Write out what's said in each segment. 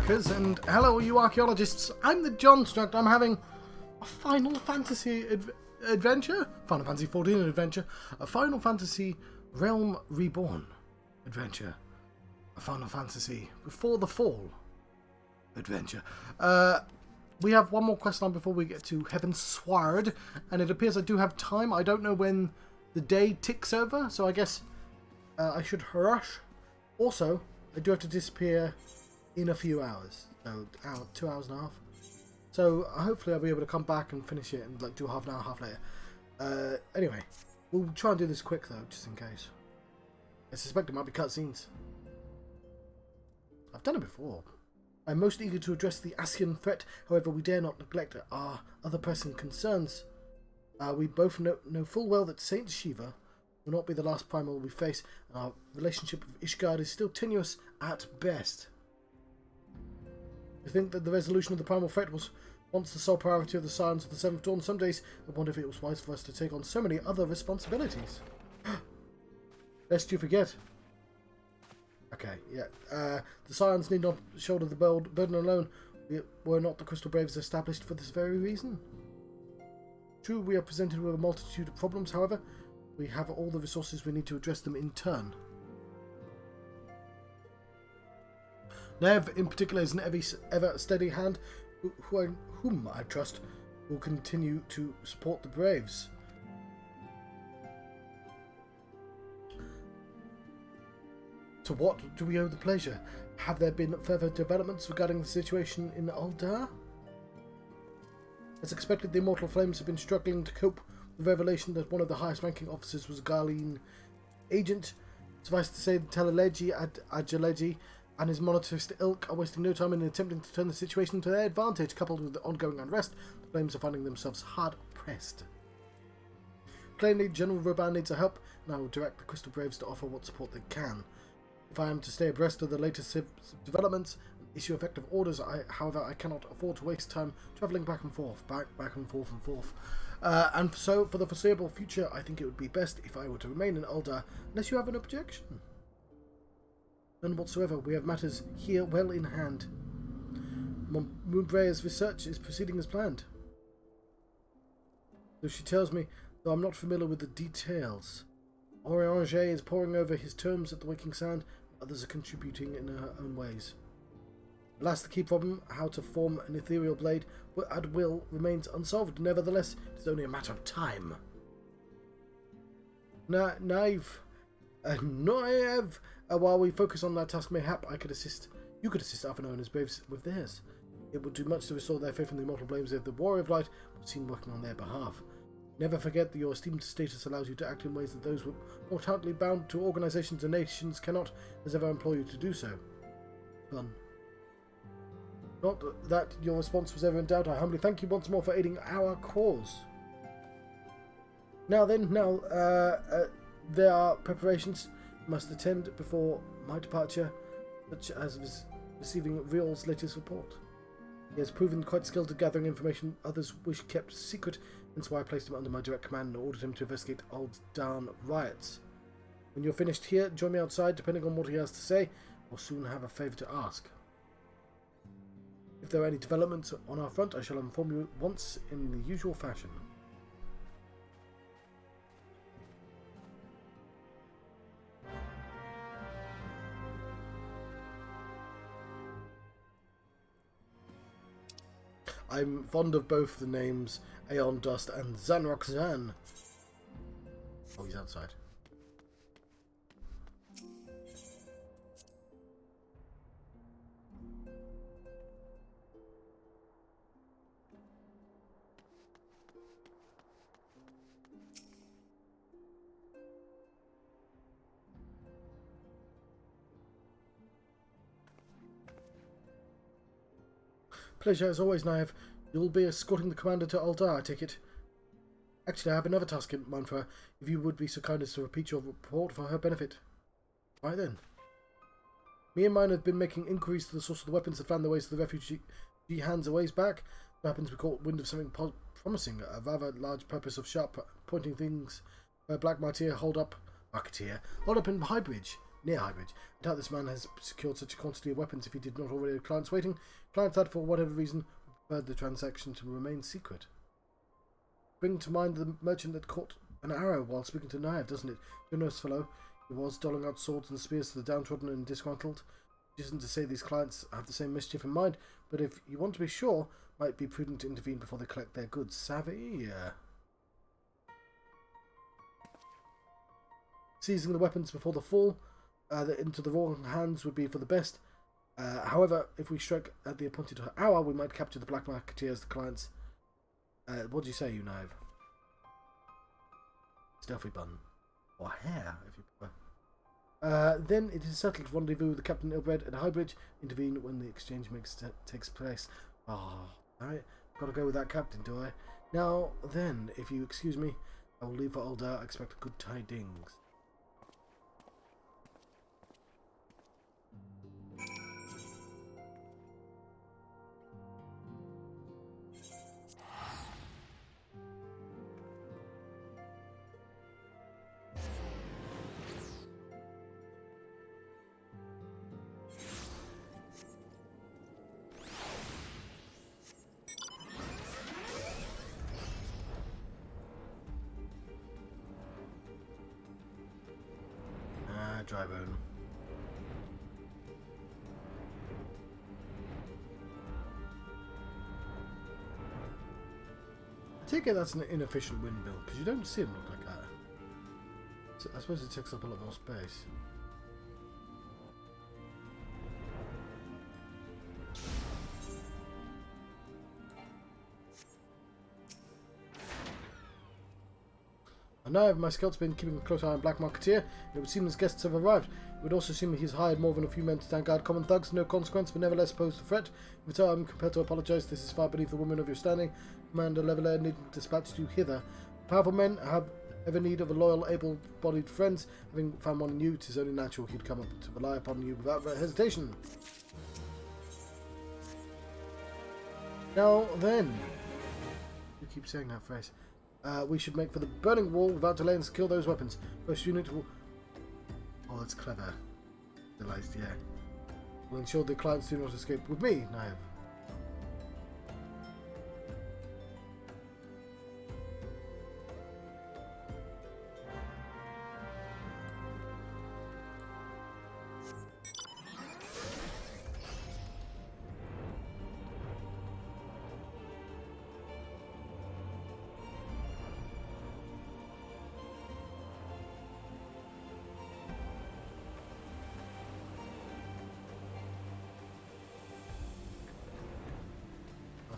hackers, and hello you archaeologists. I'm the John Struct. I'm having a Final Fantasy adventure, Final Fantasy 14 adventure, a Final Fantasy Realm Reborn adventure, a Final Fantasy Before the Fall adventure. We have one more quest line before we get to Heavensward, and it appears I do have time. I don't know when the day ticks over, so I guess I should rush. Also, I do have to disappear in a few hours, so 2 hours and a half. So hopefully I'll be able to come back and finish it and like do half an hour, half later. Anyway, we'll try and do this quick though, just in case. I suspect it might be cutscenes. I've done it before. I'm most eager to address the Ascian threat, however we dare not neglect our other pressing concerns. We both know full well that Saint Shiva will not be the last primal we face, and our relationship with Ishgard is still tenuous at best. We think that the resolution of the primal threat was once the sole priority of the Scions of the Seventh Dawn. Some days I wonder if it was wise for us to take on so many other responsibilities. Lest you forget. Okay, yeah. The Scions need not shoulder the burden alone. Were not the Crystal Braves established for this very reason? True, we are presented with a multitude of problems, however, we have all the resources we need to address them in turn. Nev, in particular, is an ever steady hand, whom I trust will continue to support the Braves. To what do we owe the pleasure? Have there been further developments regarding the situation in Ul'dah? As expected, the Immortal Flames have been struggling to cope with the revelation that one of the highest-ranking officers was a Garlean agent. Suffice to say, the Tantalising Adjaleji and his monotheist ilk are wasting no time in attempting to turn the situation to their advantage. Coupled with the ongoing unrest, the Flames are finding themselves hard-pressed. Plainly, General Roban needs our help, and I will direct the Crystal Braves to offer what support they can. If I am to stay abreast of the latest developments and issue effective orders, however, I cannot afford to waste time travelling back and forth. And so, for the foreseeable future, I think it would be best if I were to remain in Ul'dah, unless you have an objection. None whatsoever. We have matters here well in hand. Moonbrea's research is proceeding as planned. Though she tells me, though I'm not familiar with the details. Orange is poring over his terms at the Waking Sand, others are contributing in their own ways. Alas, the key problem, how to form an ethereal blade at will, remains unsolved. Nevertheless, it is only a matter of time. Naive. While we focus on that task, mayhap you could assist Alpha Noah's Braves with theirs. It would do much to restore their faith in the immortal flames if the Warrior of Light was seen working on their behalf. Never forget that your esteemed status allows you to act in ways that those more tightly bound to organizations and nations cannot, as ever, employ you to do so. Done. Not that your response was ever in doubt, I humbly thank you once more for aiding our cause. Now then, there are preparations I must attend before my departure, such as receiving Real's latest report. He has proven quite skilled at gathering information others wish kept secret, and so I placed him under my direct command and ordered him to investigate Ul'dah riots. When you're finished here, join me outside. Depending on what he has to say, we'll soon have a favour to ask. If there are any developments on our front, I shall inform you once in the usual fashion. I'm fond of both the names Aeon Dust and Zanrock Zan. Oh, he's outside. Pleasure as always, Naive. You'll be escorting the commander to Ul'dah, I take it. Actually, I have another task in mind for her, if you would be so kind as to repeat your report for her benefit. Right then. Me and mine have been making inquiries to the source of the weapons that found their ways to the refugee hands a ways back. It happens we caught wind of something promising, a rather large purpose of sharp pointing things where Black Marketeer hold up in High Bridge. near Highbridge. I doubt this man has secured such a quantity of weapons if he did not already have clients waiting. Clients that, for whatever reason, preferred the transaction to remain secret. Bring to mind the merchant that caught an arrow while speaking to Naive, doesn't it? Generous fellow. He was doling out swords and spears to the downtrodden and disgruntled. It isn't to say these clients have the same mischief in mind, but if you want to be sure, might be prudent to intervene before they collect their goods. Savvy? Seizing the weapons before the fall into the wrong hands would be for the best. However, if we strike at the appointed hour, we might capture the black marketeers, the clients. What do you say, you Naive? Stealthy bun. Or hair, if you prefer. Then it is settled to rendezvous with the Captain Ilbred at Highbridge. Intervene when the exchange takes place. Alright. Gotta go with that captain, do I? Now, then, if you excuse me, I will leave for Alda. I expect good tidings. Dry bone. I take it that's an inefficient windmill, because you don't see them look like that. So I suppose it takes up a lot more space. Now, my scout's been keeping a close eye on Black Marketeer. It would seem his guests have arrived. It would also seem he's hired more than a few men to stand guard common thugs. No consequence, but nevertheless pose a threat. If I am compelled to apologise, this is far beneath the woman of your standing. Commander Leveler needn't dispatch you hither. Powerful men have ever need of a loyal, able-bodied friends. Having found one in you, it is only natural he'd come up to rely upon you without hesitation. Now then, you keep saying that phrase. We should make for the burning wall without delay and secure those weapons. First unit will... Oh, that's clever. Realised, yeah. We'll ensure the clients do not escape with me, Naive.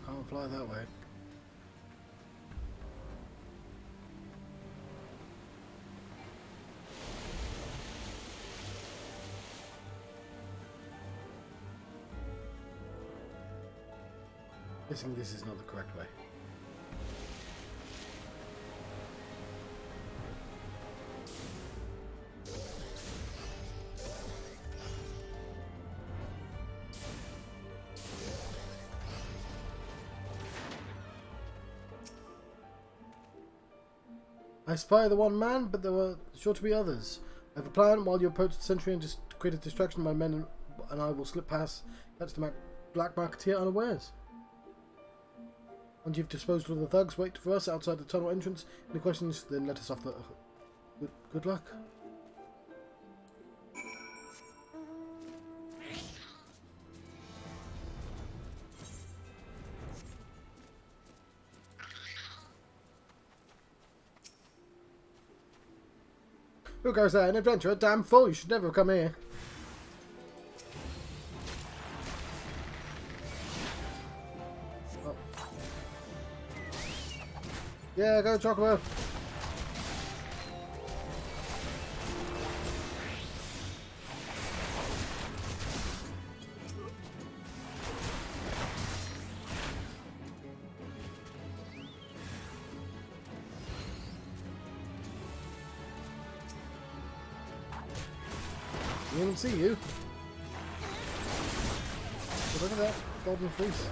Can't fly that way. Guessing this is not the correct way. I spy the one man, but there were sure to be others. I have a plan. While you approach the sentry and just create a distraction, my men and I will slip past, catch the Black Marketeer unawares. Once you've disposed of the thugs, wait for us outside the tunnel entrance. Any questions, then let us off the... Good luck. Who goes there? An adventurer? Damn fool, you should never have come here. Oh. Yeah, go Chocobo. He didn't see you. But look at that golden fleece.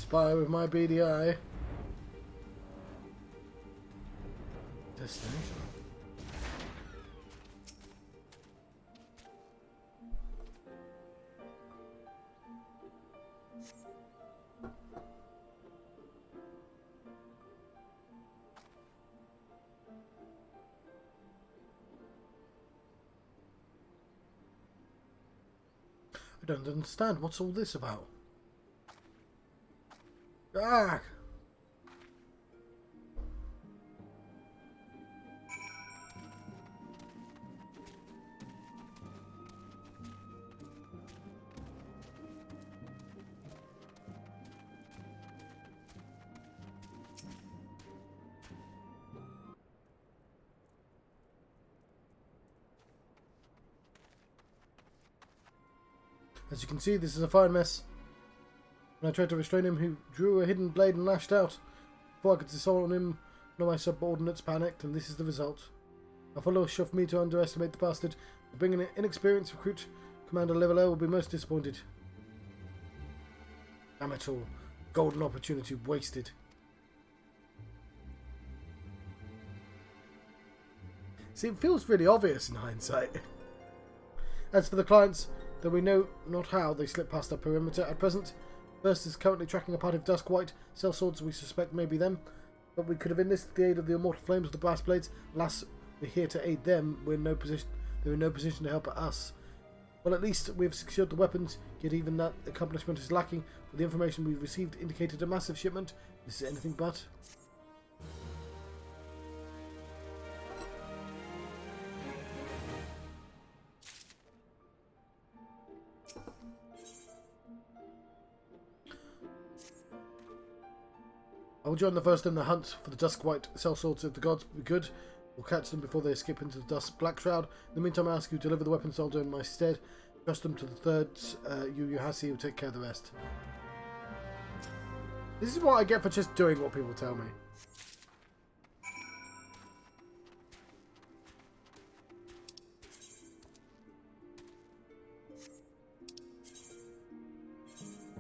spy with my beady eye. Destination. I don't understand. What's all this about? Ah! As you can see, this is a fine mess. When I tried to restrain him, he drew a hidden blade and lashed out. Before I could disarm him, one of my subordinates panicked, and this is the result. Our fellow shoved me to underestimate the bastard. Bringing an inexperienced recruit, Commander Leveler will be most disappointed. Damn it all. Golden opportunity wasted. See, it feels really obvious in hindsight. As for the clients, though we know not how they slipped past our perimeter at present, First is currently tracking a party of dusk-white sellswords we suspect may be them, but we could have enlisted the aid of the immortal flames of the brass blades. Alas, we're here to aid them. They're in no position to help us. Well, at least we have secured the weapons, yet even that accomplishment is lacking, for the information we received indicated a massive shipment. This is anything but. I will join the first in the hunt for the dusk-white sellswords if the gods be good. We'll catch them before they escape into the dusk black shroud. In the meantime, I ask you to deliver the weapons I'll do in my stead. Trust them to the thirds. Yuhasi will take care of the rest. This is what I get for just doing what people tell me.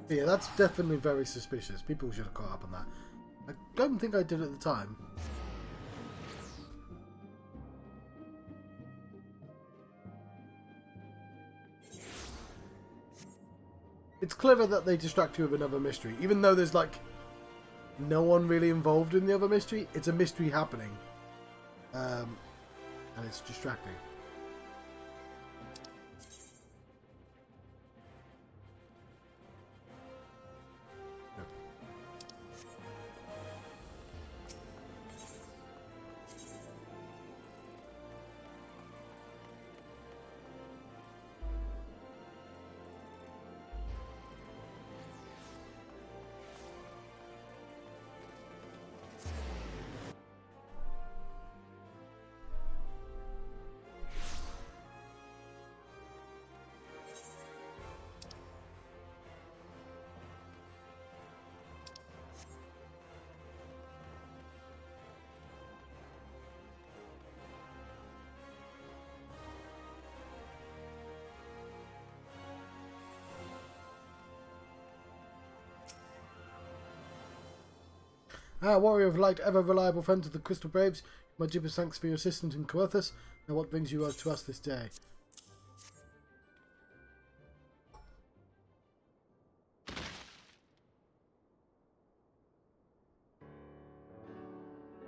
Yeah, that's definitely very suspicious. People should have caught up on that. I don't think I did at the time. It's clever that they distract you with another mystery. Even though there's like no one really involved in the other mystery, it's a mystery happening. And it's distracting. Warrior of Light, ever reliable friends of the Crystal Braves, my deepest thanks for your assistance in Coerthus. Now what brings you to us this day?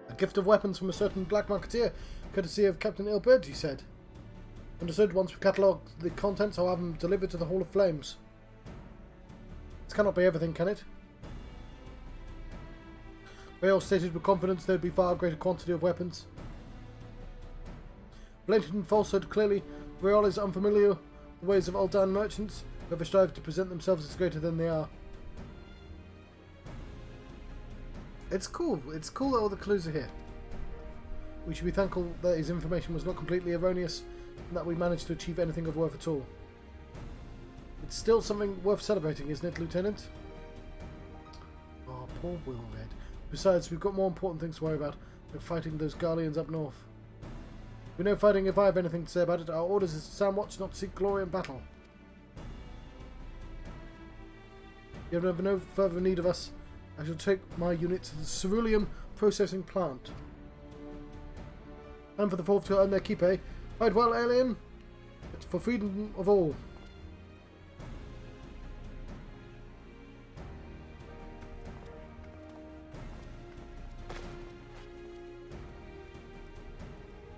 A gift of weapons from a certain black marketeer, courtesy of Captain Ilbert, he said. Understood. Once we catalogue the contents, I'll have them delivered to the Hall of Flames. This cannot be everything, can it? Rael stated with confidence there would be far greater quantity of weapons. Blatant falsehood. Clearly, Rael is unfamiliar with the ways of Uldan merchants, who ever strive to present themselves as greater than they are. It's cool. It's cool that all the clues are here. We should be thankful that his information was not completely erroneous, and that we managed to achieve anything of worth at all. It's still something worth celebrating, isn't it, Lieutenant? Oh, poor Wilred. Besides, we've got more important things to worry about. We're fighting those Garleans up north. We know fighting if I have anything to say about it. Our orders is to sound watch, not to seek glory in battle. You have no further need of us. I shall take my unit to the cerulean processing plant. Time for the fourth to earn their keep, eh? Fight well, alien! It's for freedom of all.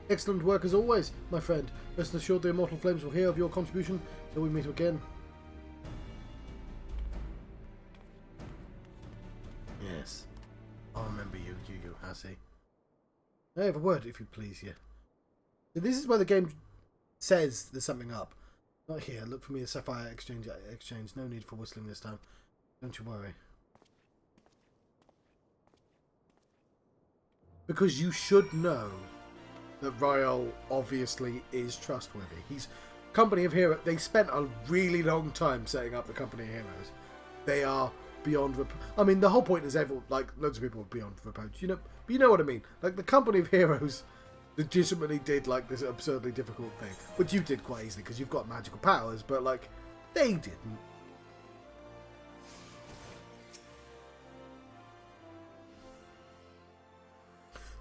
Excellent work as always, my friend. Rest assured the immortal flames will hear of your contribution till we meet again. Yes, I'll remember you, Hussy. I have a word, if you please, yeah. So this is where the game says there's something up. Not here. Look for me a Sapphire Exchange. No need for whistling this time. Don't you worry. Because you should know that Rael obviously is trustworthy. He's Company of Heroes. They spent a really long time setting up the Company of Heroes. They are beyond I mean, the whole point is like loads of people are beyond reproach. You know, but you know what I mean. Like the Company of Heroes legitimately did like this absurdly difficult thing, which you did quite easily because you've got magical powers. But like they didn't.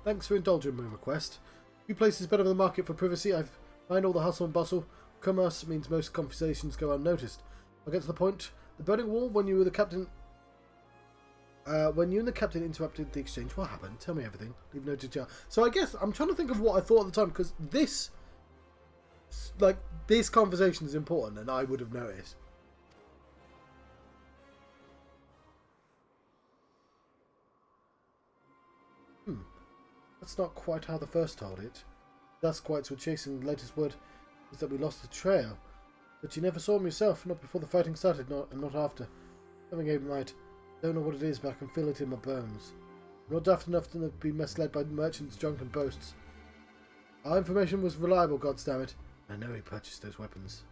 Thanks for indulging my request. Few places better than the market for privacy. I find all the hustle and bustle. Commerce means most conversations go unnoticed. I'll get to the point. The burning wall, when you and the captain interrupted the exchange, what happened? Tell me everything. Leave no detail. So I guess I'm trying to think of what I thought at the time, because this conversation is important, and I would have noticed. That's not quite how the first told it. Dusquites were chasing. The latest word is that we lost the trail. But you never saw him yourself, not before the fighting started, and not after. Something ain't right. Don't know what it is, but I can feel it in my bones. I'm not daft enough to be misled by merchants' drunken boasts. Our information was reliable, goddammit. I know he purchased those weapons.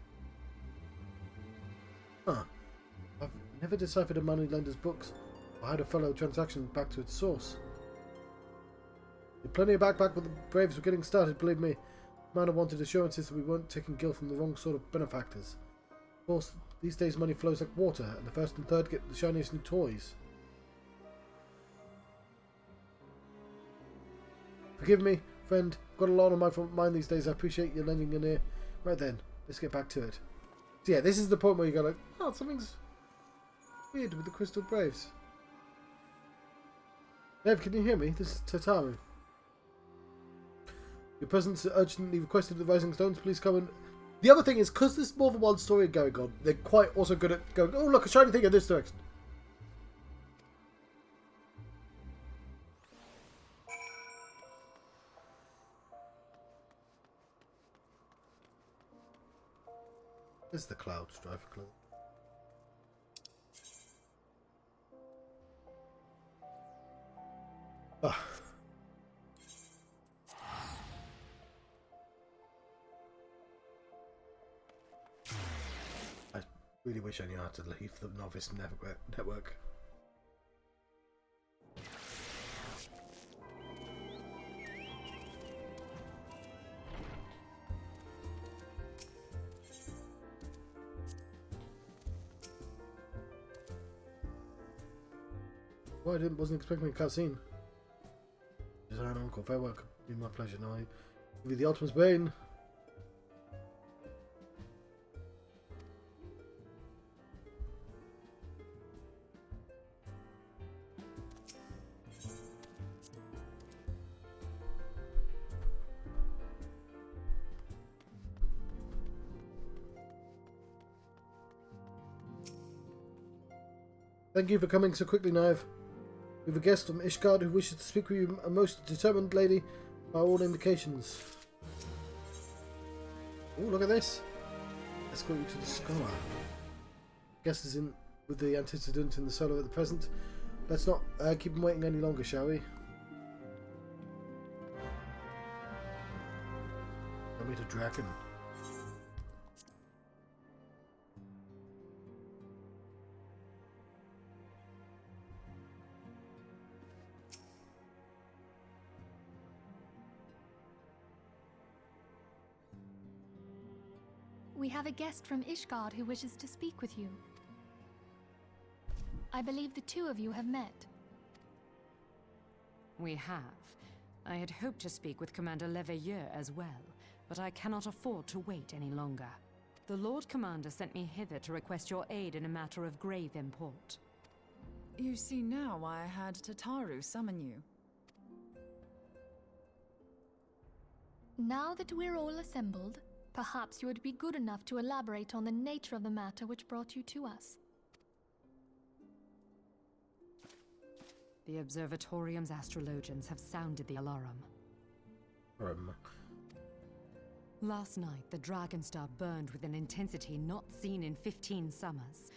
Huh. I've never deciphered a moneylender's books, or had a fellow transaction back to its source. There's plenty of backpack with the Braves were getting started, believe me. The man wanted assurances that we weren't taking gil from the wrong sort of benefactors. Of course, these days money flows like water, and the first and third get the shiniest new toys. Forgive me, friend. I've got a lot on my mind these days. I appreciate you lending an ear. Right then, let's get back to it. So yeah, this is the point where you go like, oh, something's weird with the Crystal Braves. Dev, can you hear me? This is Tataru. Your presence urgently requested at the Rising Stones. Please come and... The other thing is, because there's more than one story going on, they're quite also good at going, oh look, a shiny thing in this direction. This is the Cloud Strife Club. Ah. I really wish I knew how to leave the novice network. Well, wasn't expecting a cutscene. Design Uncle, fair work. Be my pleasure. Now I give you the Ultimate's Bane. Thank you for coming so quickly, Nive. We have a guest from Ishgard who wishes to speak with you, a most determined lady, by all indications. Oh, look at this. Escort you to the scholar. Guest is in with the antecedent in the solo at the present. Let's not keep him waiting any longer, shall we? I'll meet a dragon. We have a guest from Ishgard who wishes to speak with you. I believe the two of you have met. We have. I had hoped to speak with Commander Leveilleur as well, but I cannot afford to wait any longer. The Lord Commander sent me hither to request your aid in a matter of grave import. You see now why I had Tataru summon you. Now that we're all assembled, perhaps you would be good enough to elaborate on the nature of the matter which brought you to us. The Observatorium's astrologians have sounded the alarm. Last night, the Dragonstar burned with an intensity not seen in 15 summers.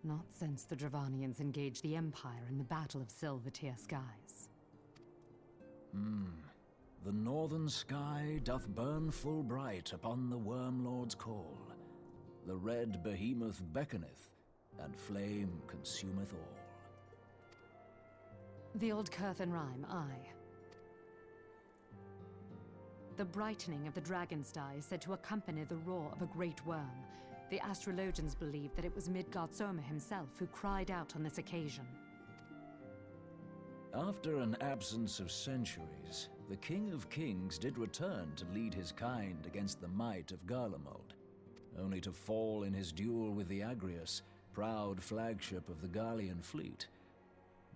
Not since the Dravanians engaged the Empire in the Battle of Silver-Tier Skies. The northern sky doth burn full bright upon the Wormlord's call. The red behemoth beckoneth, and flame consumeth all. The old Curthan rhyme, aye. The brightening of the Dragonstar is said to accompany the roar of a great worm. The astrologians believe that it was Midgard himself who cried out on this occasion. After an absence of centuries, the King of Kings did return to lead his kind against the might of Garlemald, only to fall in his duel with the Agrius, proud flagship of the Garlean fleet.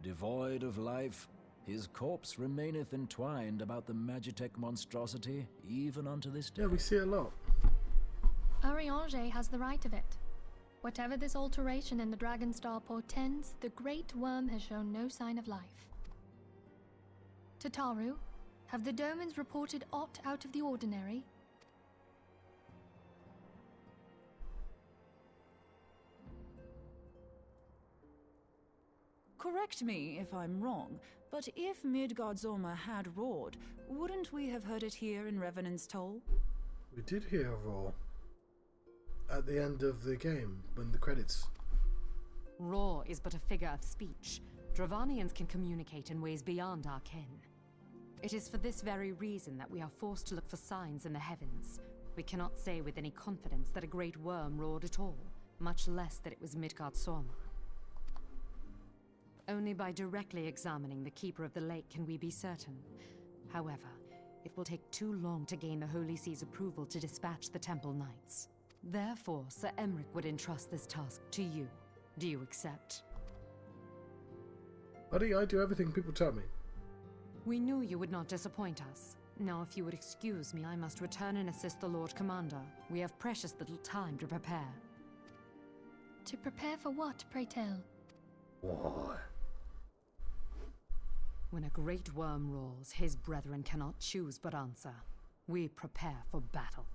Devoid of life, his corpse remaineth entwined about the Magitech monstrosity even unto this day. Yeah, we see it a lot. Ariange has the right of it. Whatever this alteration in the Dragonstar portends, the Great Worm has shown no sign of life. Tataru, have the Domans reported aught out of the ordinary? Correct me if I'm wrong, but if Midgard had roared, wouldn't we have heard it here in Revenant's Toll? We did hear a roar at the end of the game, when the credits. Roar is but a figure of speech. Dravanians can communicate in ways beyond our ken. It is for this very reason that we are forced to look for signs in the heavens. We cannot say with any confidence that a great worm roared at all, much less that it was Midgard Sorma. Only by directly examining the Keeper of the Lake can we be certain. However, it will take too long to gain the Holy See's approval to dispatch the Temple Knights. Therefore, Sir Emric would entrust this task to you. Do you accept? Buddy, I do everything people tell me. We knew you would not disappoint us. Now, if you would excuse me, I must return and assist the Lord Commander. We have precious little time to prepare. To prepare for what, pray tell? War. When a great worm roars, his brethren cannot choose but answer. We prepare for battle.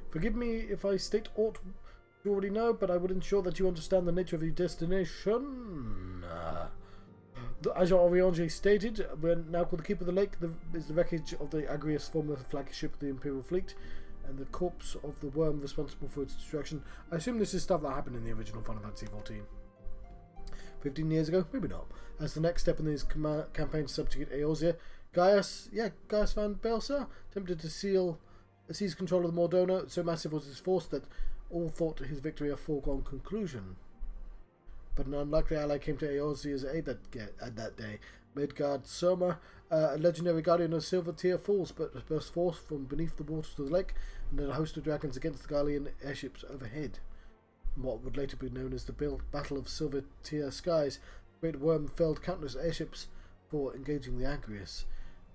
Forgive me if I state aught you already know, but I would ensure that you understand the nature of your destination. As Oriange stated, we're now called the Keeper of the Lake. Is the wreckage of the Agrius, former flagship of the Imperial Fleet, and the corpse of the worm responsible for its destruction. I assume this is stuff that happened in the original Final Fantasy XIV. 15 years ago? Maybe not. As the next step in his campaign to subjugate Eorzea, Gaius van Belsa attempted to seize control of the Mordona. So massive was his force that all thought his victory a foregone conclusion. But an unlikely ally came to Eorzea's aid that day. Midgard Soma, a legendary guardian of Silver-Tier Falls, but burst forth from beneath the waters of the lake and led a host of dragons against the Garlean airships overhead. In what would later be known as the Battle of Silver-Tier Skies, the Great Worm felled countless airships for engaging the Agrius.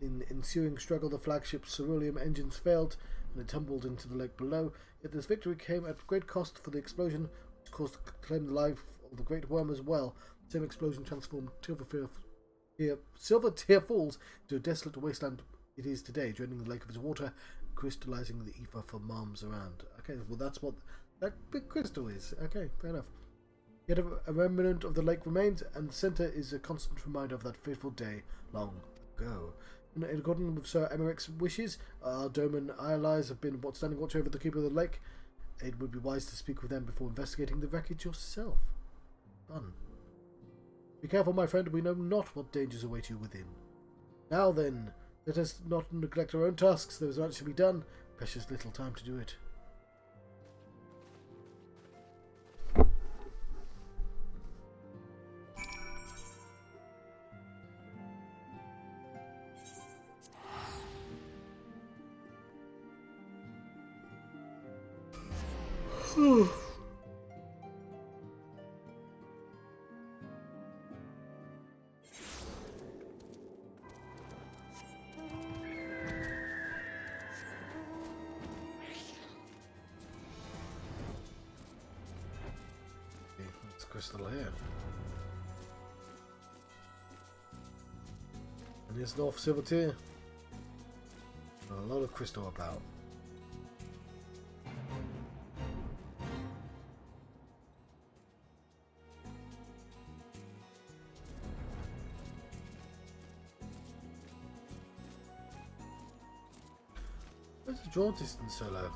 In the ensuing struggle, the flagship's ceruleum engines failed and it tumbled into the lake below. Yet this victory came at great cost, for the explosion, which caused to claim the life of the Great Worm as well. The same explosion transformed Silver-Tier Falls into a desolate wasteland it is today, draining the lake of its water, crystallizing the ether for malms around. Okay, well that's what that big crystal is. Okay, fair enough. Yet a remnant of the lake remains, and the centre is a constant reminder of that fateful day long ago. In accordance with Sir Emeric's wishes, our Doman allies have been standing watch over the Keeper of the Lake. It would be wise to speak with them before investigating the wreckage yourself. Fun. Be careful, my friend, we know not what dangers await you within. Now then, let us not neglect our own tasks. There is much to be done. Precious little time to do it. Crystal here. And here's North Silvertier. A lot of crystal about. Where's the draw distance so low?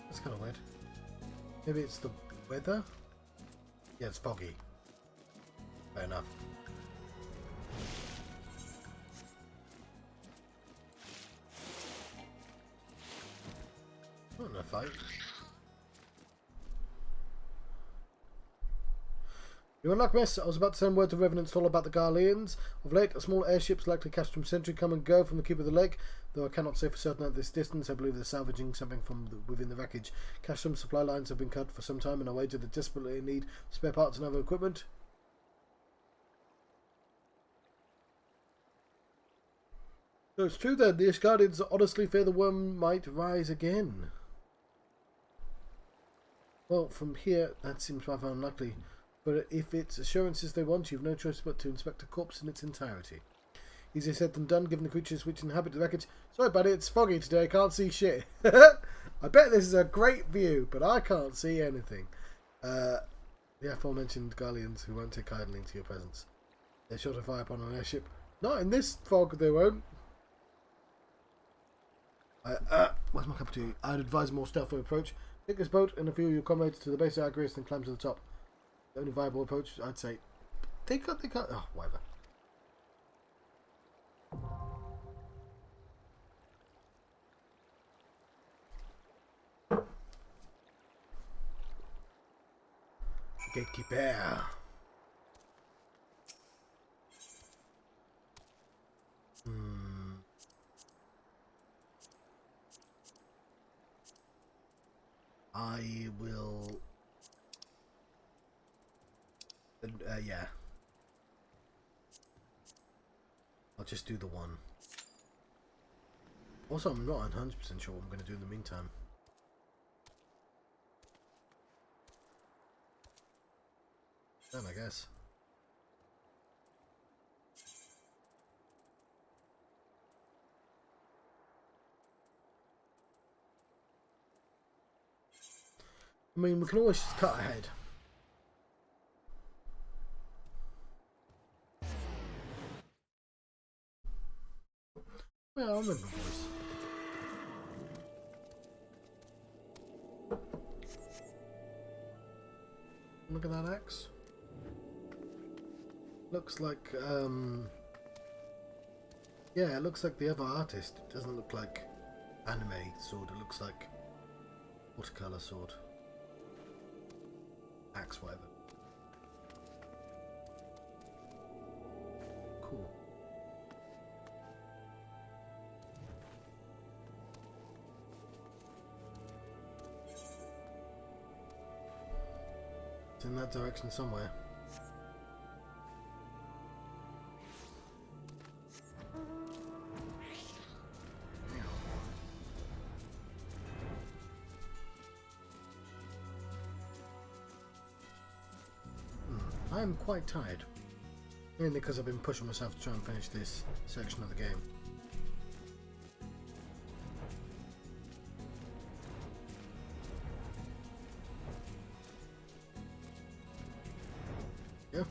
That's kind of weird. Maybe it's the weather? Yeah, it's foggy. Fair enough. Not enough fight. You're in luck, miss. I was about to send word to Revenants all about the Garleans. Of late, a small airship's likely cast from Sentry come and go from the keep of the lake, though I cannot say for certain at this distance. I believe they're salvaging something from within the wreckage. Cashram supply lines have been cut for some time and are waiting to desperately need spare parts and other equipment. So it's true then, the Asgardians honestly fear the worm might rise again. Well, from here, that seems rather unlikely. But if it's assurances they want, you've no choice but to inspect a corpse in its entirety. Easier said than done, given the creatures which inhabit the wreckage. Sorry, buddy, it's foggy today. I can't see shit. I bet this is a great view, but I can't see anything. The aforementioned Garleans who won't take kindly to your presence. They're sure to fire upon an airship. Not in this fog, they won't. Where's my cup of tea? I'd advise a more stealthy approach. Take this boat and a few of your comrades to the base of Agrius and climb to the top. The only viable approach, I'd say. They can't. Oh, whatever. Gatekeeper. I will. Yeah. I'll just do the one. Also, I'm not 100% sure what I'm going to do in the meantime. Then I guess. I mean, we can always just cut ahead. Yeah, I remember the voice. Look at that axe. Looks like, yeah, it looks like the other artist. It doesn't look like anime sword, it looks like watercolor sword. Axe, whatever. Cool. It's in that direction somewhere. I'm quite tired. Mainly because I've been pushing myself to try and finish this section of the game. Yeah.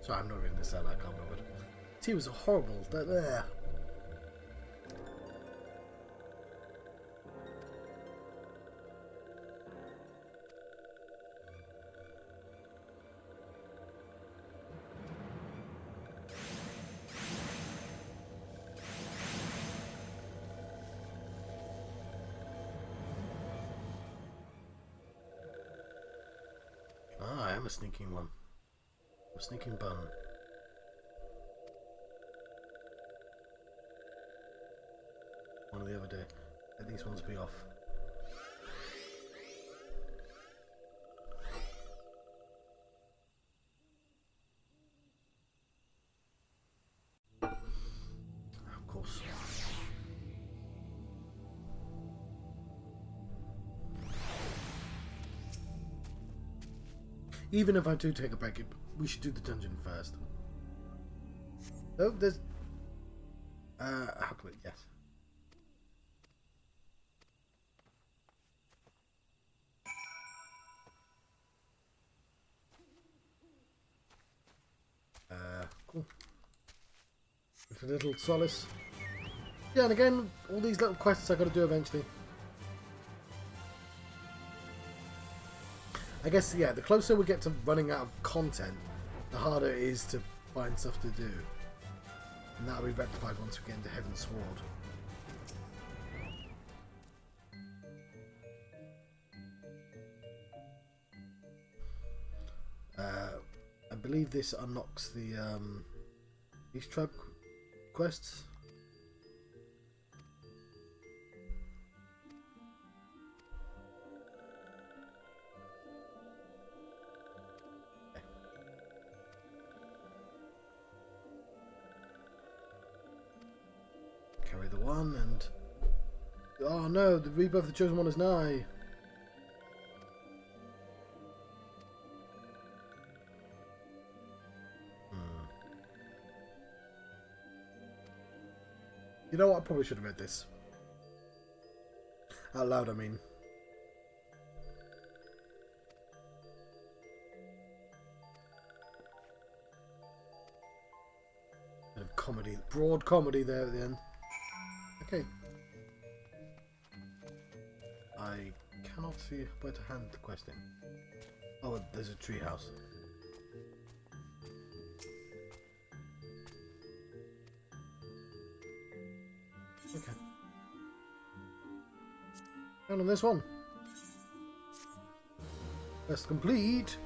Sorry, I'm not reading this out. I can't remember. Tea was horrible. There. Ah, I am a sneaking one. A sneaking bun. One of the other day. Let these ones be off. Of course. Even if I do take a break, we should do the dungeon first. Oh, there's... how can we... Yes. Cool. With a little solace. Yeah, and again, all these little quests I got to do eventually. I guess, yeah, the closer we get to running out of content, the harder it is to find stuff to do. And that'll be rectified once we get into Heavensward. I believe this unlocks the East Tribe quests. Carry the one and... Oh no, the rebirth of the Chosen One is nigh. You know what? I probably should have read this. Out loud, I mean. Bit of comedy, broad comedy there at the end. Okay. I cannot see where to hand the quest in. Oh, there's a treehouse. Okay. And on this one. Quest complete.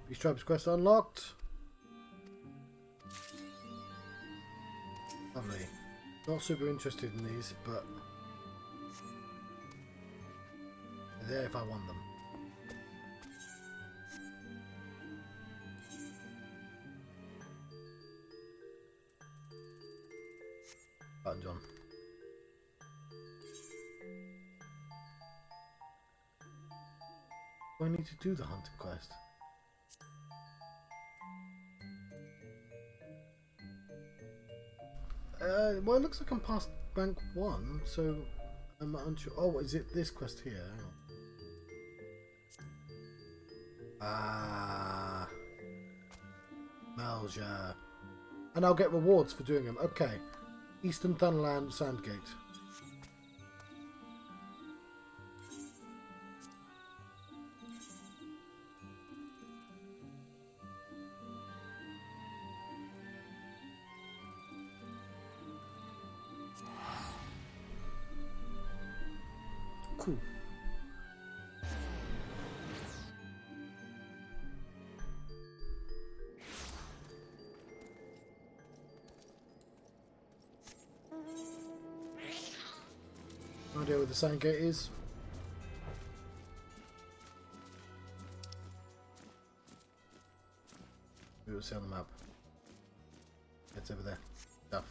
These tribes quest unlocked. Lovely. Not super interested in these, but they're there if I want them. Button John. Do I need to do the hunting quest? Well, it looks like I'm past rank 1, so I'm unsure. Oh, is it this quest here? Hang on. Ah, Malja. And I'll get rewards for doing them. Okay. Eastern Thunderland Sandgate. Cool. No idea where the Sandgate is. We will see on the map. It's over there. Stuff.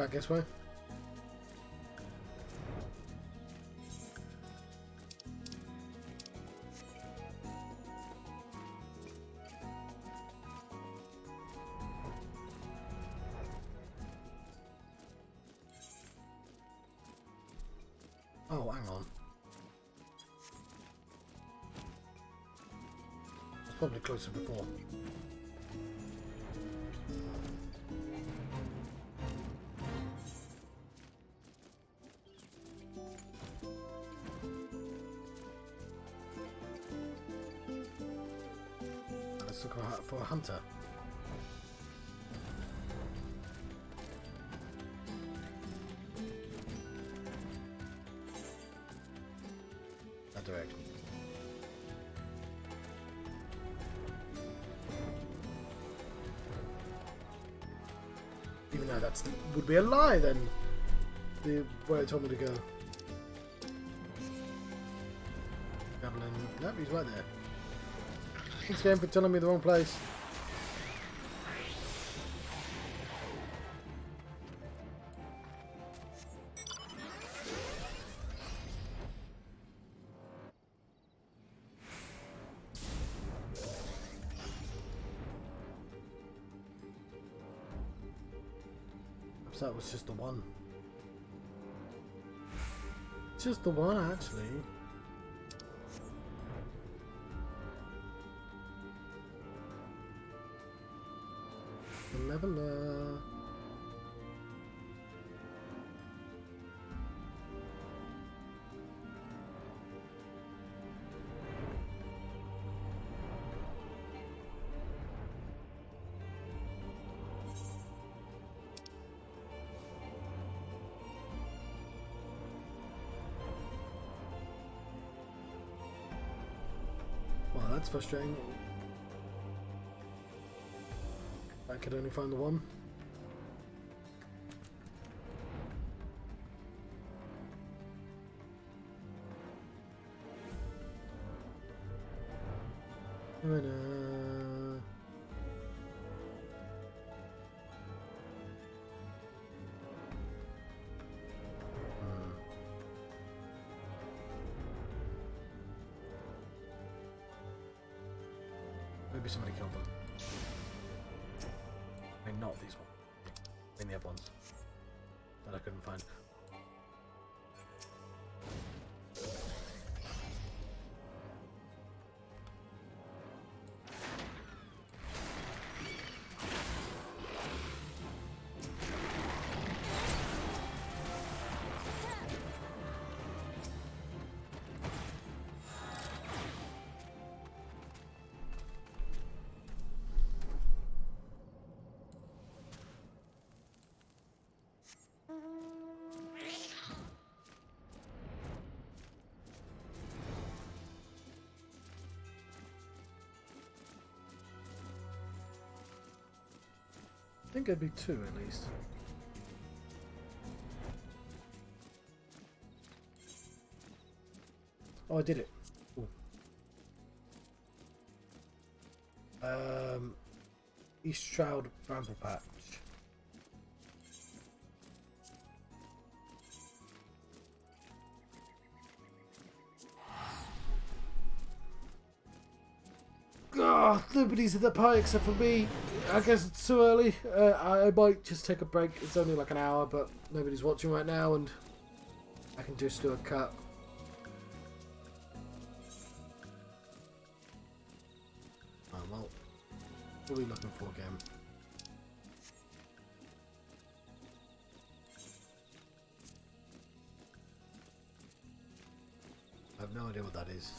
back this way. Oh, hang on. It's probably closer before. Let's look for a hunter. That direction. Even though that would be a lie then, where it told me to go. Javelin. Nope, he's right there. Thanks game for telling me the wrong place. Perhaps that was just the one. Just the one, actually. Leveler. Well, that's frustrating. I could only find the one. Maybe somebody killed them. I mean, not these ones. I mean the other ones that I couldn't find. I think it'd be two at least. Oh, I did it. Ooh. East Shroud Bramble Patch. God, nobody's at the party except for me. I guess it's too early. I might just take a break. It's only like an hour, but nobody's watching right now, and I can just do a cut. Oh well. What are we looking for again? I have no idea what that is.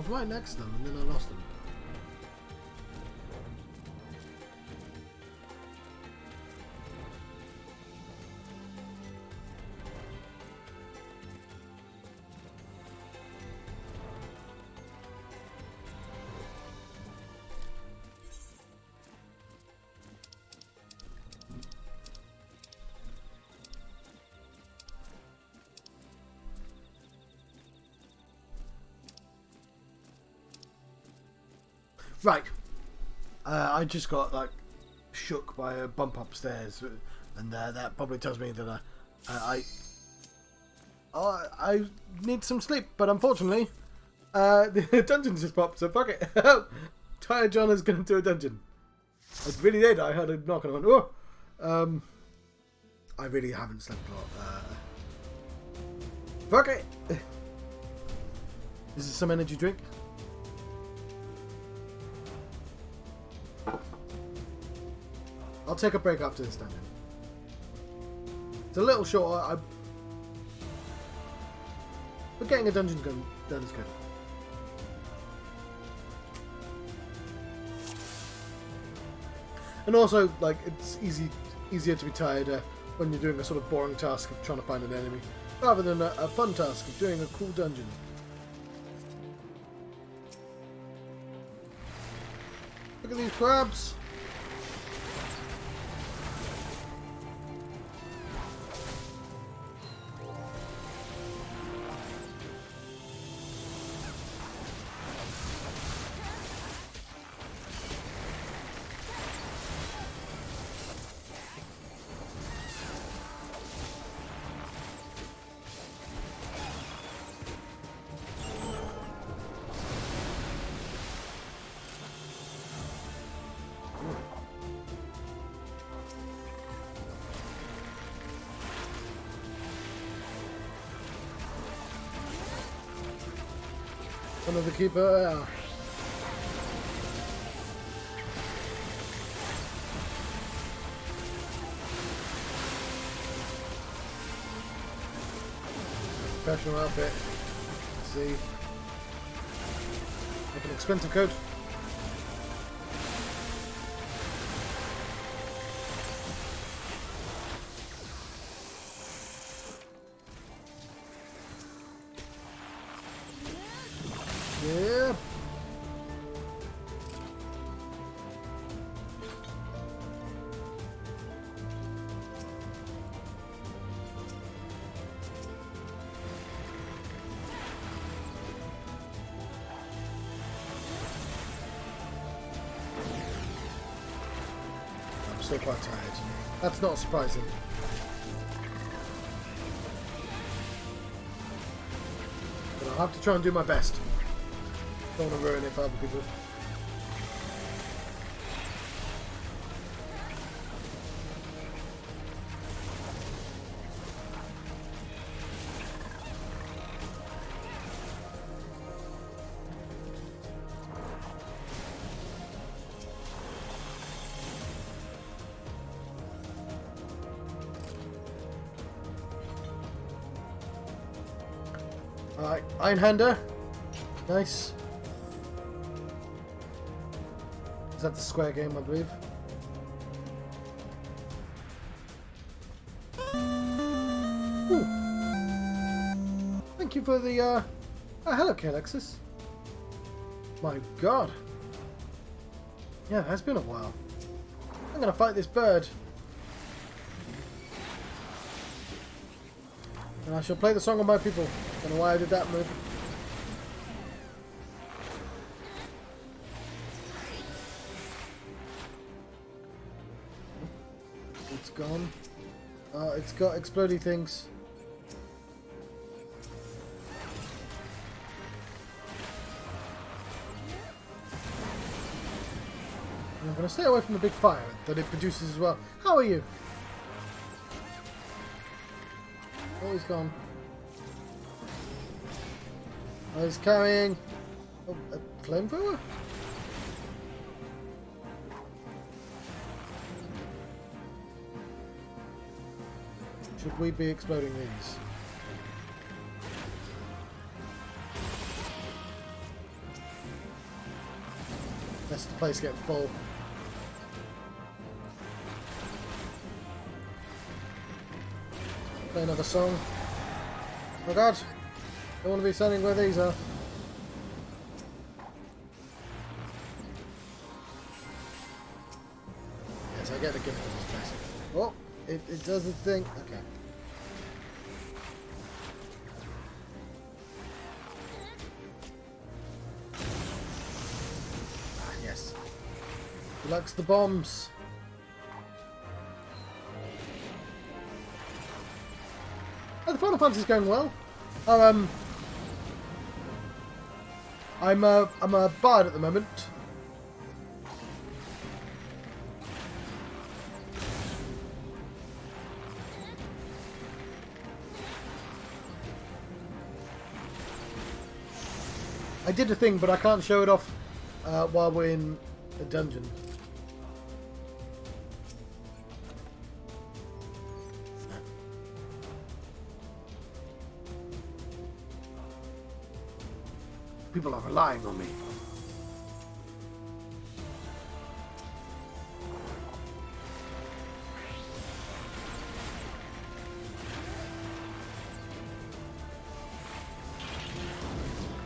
right next to them, and then I lost them. Right. I just got like shook by a bump upstairs, and that probably tells me that I need some sleep. But unfortunately, the dungeon just popped. So fuck it. Tired John is going to do a dungeon. I really did. I heard a knock and I went, oh. I really haven't slept a lot. Fuck it. This is some energy drink. I'll take a break after this dungeon. It's a little short. But getting a dungeon done is good. And also, like, it's easier to be tired when you're doing a sort of boring task of trying to find an enemy, rather than a fun task of doing a cool dungeon. Look at these crabs! Son of the keeper. Professional outfit. Let's see. Like an expensive coat. Yeah. I'm still quite tired. That's not surprising. But I'll have to try and do my best. Don't want to ruin it for other people. Alright, Ironhander. Nice. Is that the square game, I believe? Ooh. Thank you for the, oh, hello, Alexis. My god. Yeah, it has been a while. I'm gonna fight this bird. And I shall play the song of my people. Don't know why I did that move. It's gone. It's got explodey things. I'm going to stay away from the big fire that it produces as well. How are you? Oh, he's gone. Oh, he's carrying a flamethrower? Should we be exploding these? Lest the place get full. Play another song. Oh god! Don't want to be standing where these are. Yes, I get the gift of this place. Oh! It does the thing. Okay. Ah, yes. He likes the bombs. Oh, the Final Fantasy's going well. Oh, I'm a bard at the moment. I did a thing, but I can't show it off while we're in a dungeon. People are relying on me.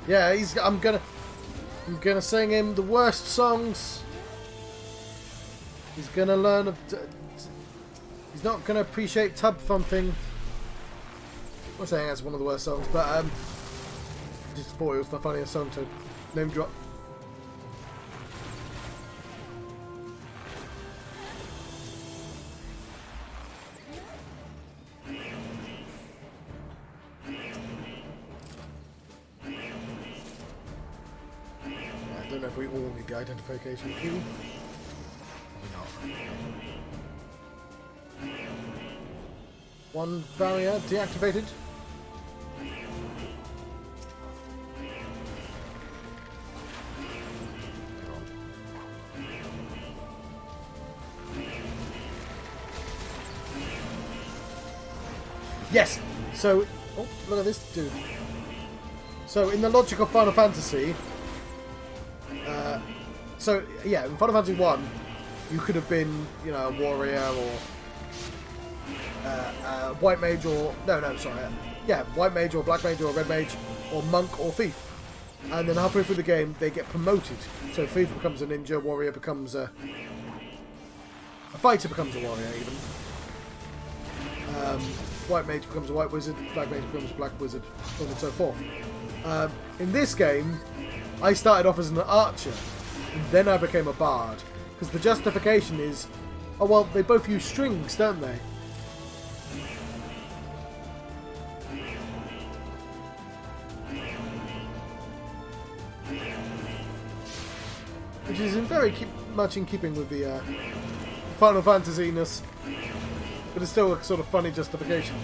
Yeah, I'm gonna sing him the worst songs. He's gonna learn. He's not gonna appreciate tub thumping. I'm not saying that's one of the worst songs, but I just thought it was the funniest song to name drop. I don't know if we all need the identification key. Probably not. One barrier deactivated. Yes! So, oh, look at this dude. So, in the logic of Final Fantasy, yeah, in Final Fantasy 1, you could have been, you know, a warrior or white mage or... No, sorry. Yeah, white mage or black mage or red mage or monk or thief. And then halfway through the game, they get promoted. So thief becomes a ninja, warrior becomes a fighter becomes a warrior, even. White mage becomes a white wizard, black mage becomes a black wizard, so on and so forth. In this game, I started off as an archer, and then I became a bard. Because the justification is, oh well, they both use strings, don't they? Which is much in keeping with the Final Fantasy-ness. But it's still a sort of funny justification.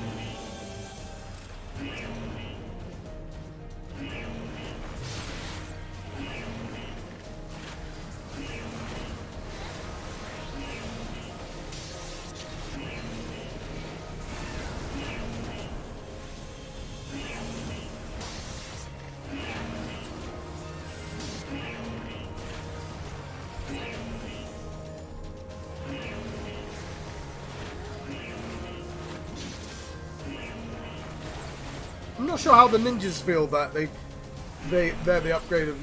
I'm not sure how the ninjas feel that they're the upgrade of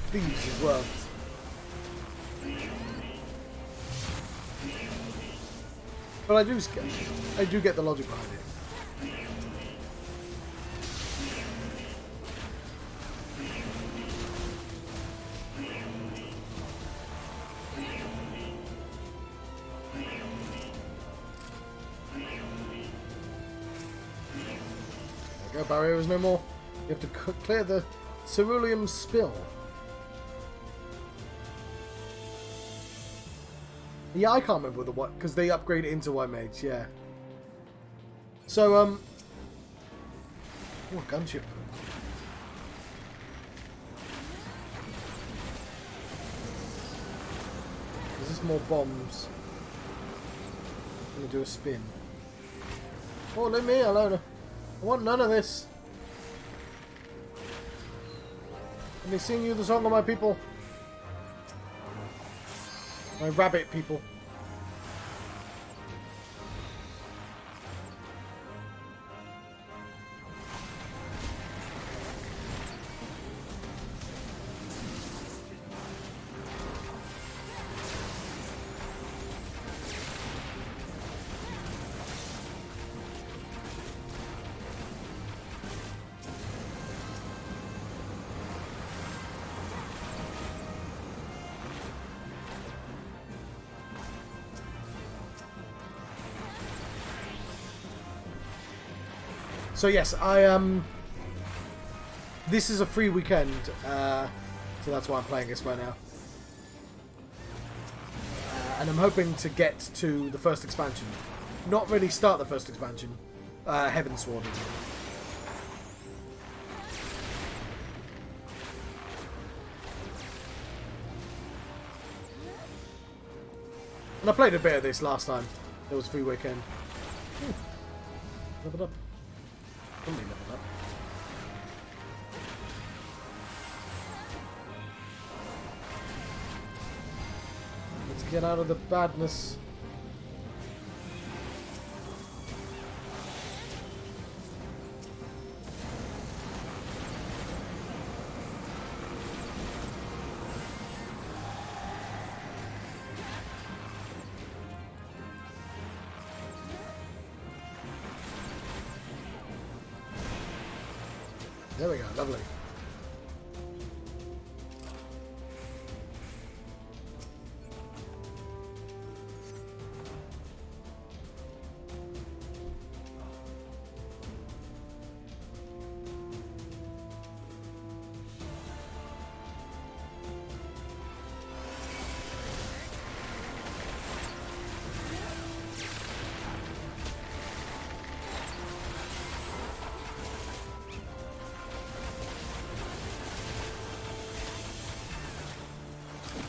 thieves as well. But I do get the logic behind it. Barrier is no more. You have to clear the ceruleum spill. Yeah, I can't remember the what because they upgrade it into white mage. Yeah. So oh, gunship. Is this more bombs? I'm gonna do a spin. Oh, leave me alone. I want none of this. Let me sing you the song of my people. My rabbit people. So yes, this is a free weekend, so that's why I'm playing this right now. And I'm hoping to get to the first expansion. Not really start the first expansion, Heavensward. And I played a bit of this last time. It was a free weekend. Ooh. Leveled up. Only leveled up. Let's get out of the badness. There we go, lovely.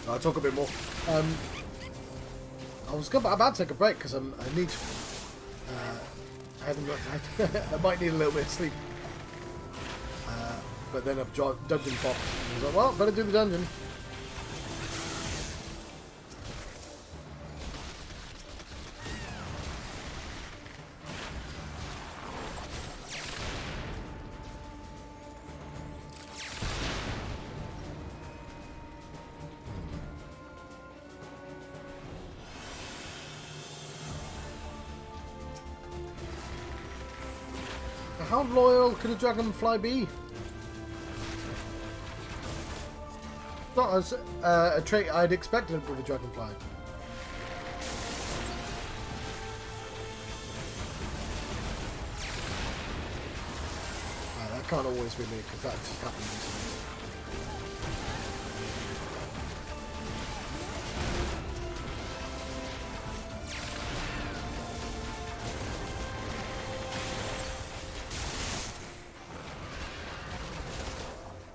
I'll talk a bit more. I was about to take a break because I need. I haven't got. I might need a little bit of sleep. But then a dungeon popped. I was like, well, better do the dungeon. How loyal could a dragonfly be? Not as a trait I'd expected with a dragonfly. That can't always be me because that just happens.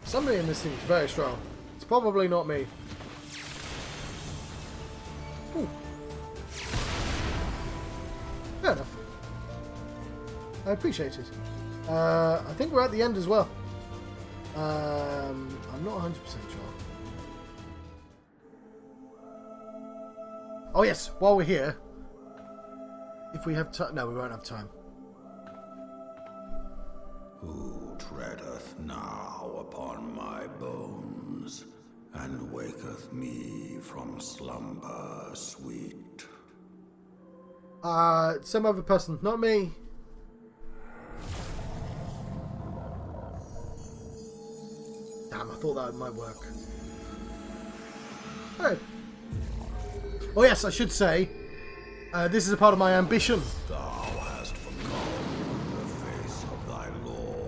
Somebody in this team is very strong. It's probably not me. Ooh. Fair enough. I appreciate it. I think we're at the end as well. I'm not 100% sure. Oh yes, while we're here, if we have time... No, we won't have time. Who treadeth now upon my bones, and waketh me from slumber sweet? Some other person, not me. Damn, I thought that might work. Hey. Oh yes, I should say, this is a part of my ambition.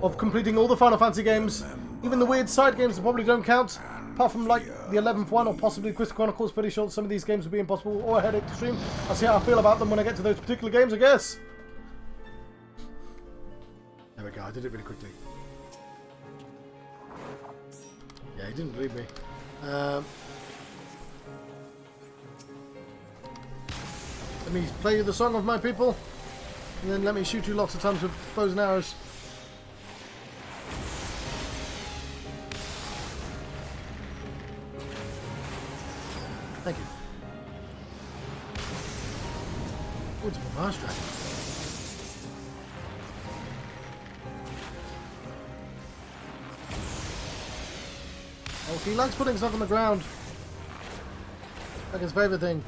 Of completing all the Final Fantasy games, even the weird side games that probably don't count, apart from like the 11th one or possibly Crystal Chronicles. Pretty sure some of these games will be impossible or a headache to stream. I'll see how I feel about them when I get to those particular games, I guess. There we go, I did it really quickly. Yeah, he didn't believe me. Let me play you the song of my people, and then let me shoot you lots of times with bows and arrows. Thank you. Oh, it's a Mirage Dragon. Oh, he likes putting stuff on the ground. Like his favourite thing.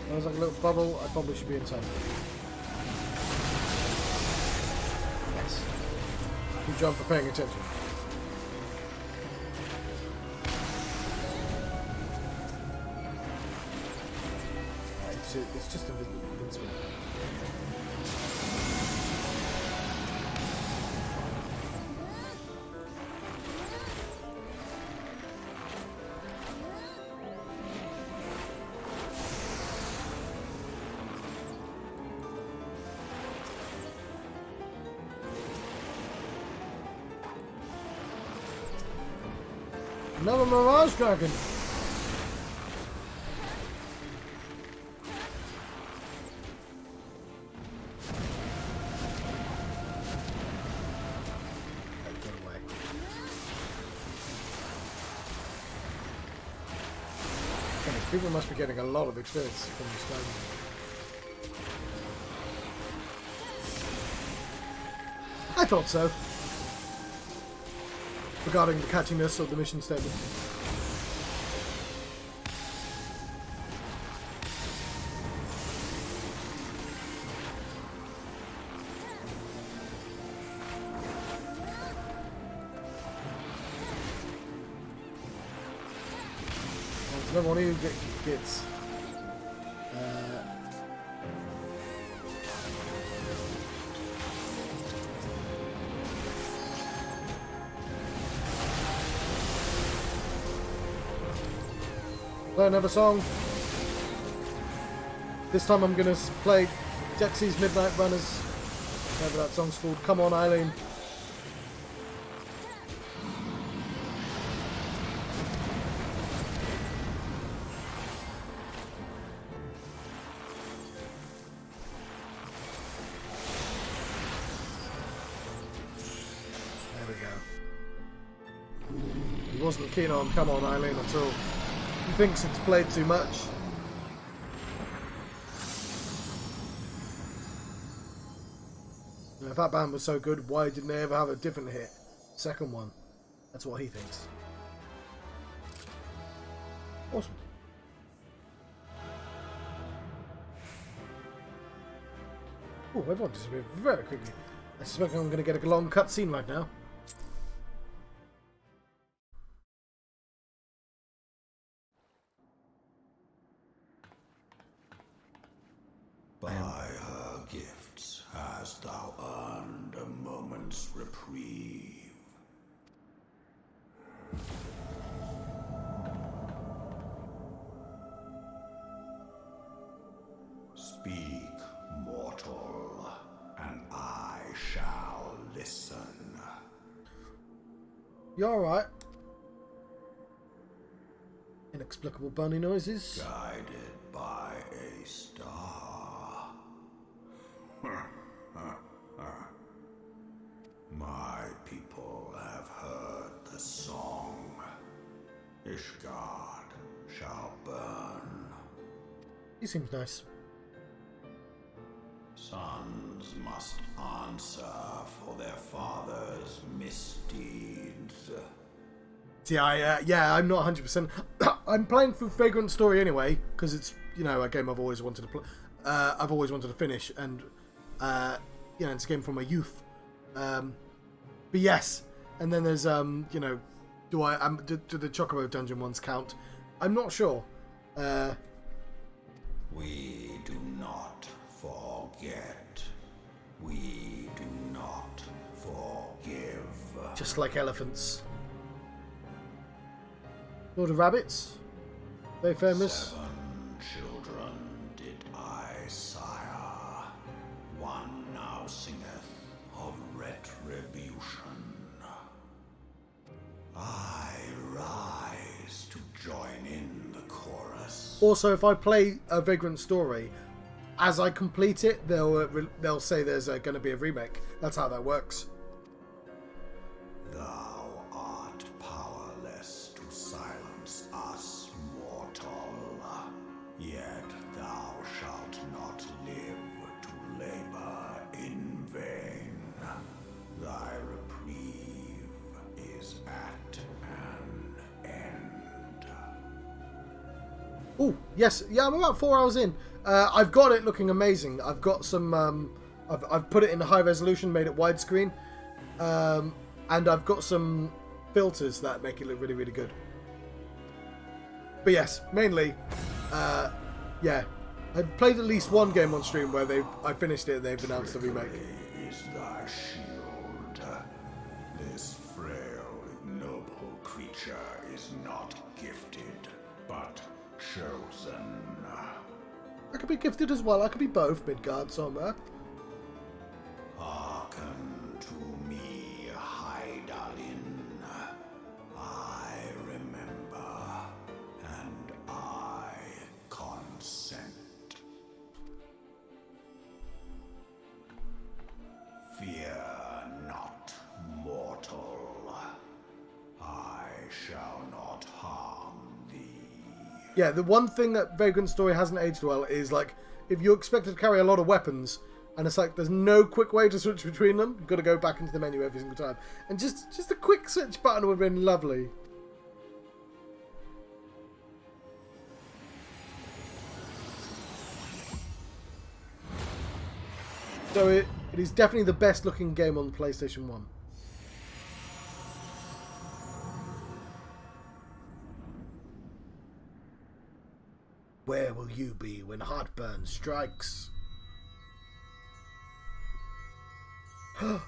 There's like a little bubble. I probably should be inside. Yes. Good job for paying attention. It's just invincible. Another Mirage Dragon! Get away. People must be getting a lot of experience from this game. I thought so. Regarding the catchiness of the mission statement. There's another one who gets learn another song. This time I'm going to play Dexy's Midnight Runners. Whatever that song's called. Come on, Eileen. There we go. He wasn't keen on Come on, Eileen at all. He thinks it's played too much. Now, if that band was so good, why didn't they ever have a different hit? Second one. That's what he thinks. Awesome. Oh, everyone disappeared very quickly. I suspect I'm going to get a long cutscene right now. By her gifts hast thou earned a moment's reprieve. Speak, mortal, and I shall listen. You alright? Inexplicable bunny noises. Guided by a star. My people have heard the song. Ishgard shall burn. He seems nice. Sons must answer for their father's misdeeds. See, I'm not 100%. I'm playing through Vagrant Story anyway, because it's, you know, a game I've always wanted to play. I've always wanted to finish, and you know, it's a game from my youth. But yes, and then there's you know, do the Chocobo dungeon ones count? I'm not sure. We do not forget. We do not forgive. Just like elephants. Lord of Rabbits. Very famous. 7 children did I sire. One now singeth of retribution. I rise to join in the chorus. Also, if I play a Vagrant Story, as I complete it, they'll say there's going to be a remake. That's how that works. Thou art powerless to silence us, mortal. Yet thou shalt not live to labor in vain. Thy reprieve is at an end. Oh, yes. Yeah, I'm about 4 hours in. I've got it looking amazing. I've got some... I've put it in high resolution, made it widescreen. And I've got some filters that make it look really, really good. But yes, mainly, yeah. I've played at least one game on stream where I finished it and they've announced the remake. Is thy shield. This frail, ignoble creature is not gifted, but chosen. I could be gifted as well. I could be both, Midgard somewhere. Hearken to me, Hydaelyn. I remember, and I consent. Fear not, mortal. I shall not harm thee. Yeah, the one thing that Vagrant Story hasn't aged well is, like, if you're expected to carry a lot of weapons, and it's like there's no quick way to switch between them, you've got to go back into the menu every single time. And just a quick switch button would have been lovely. So it is definitely the best looking game on PlayStation 1. Where will you be when heartburn strikes? I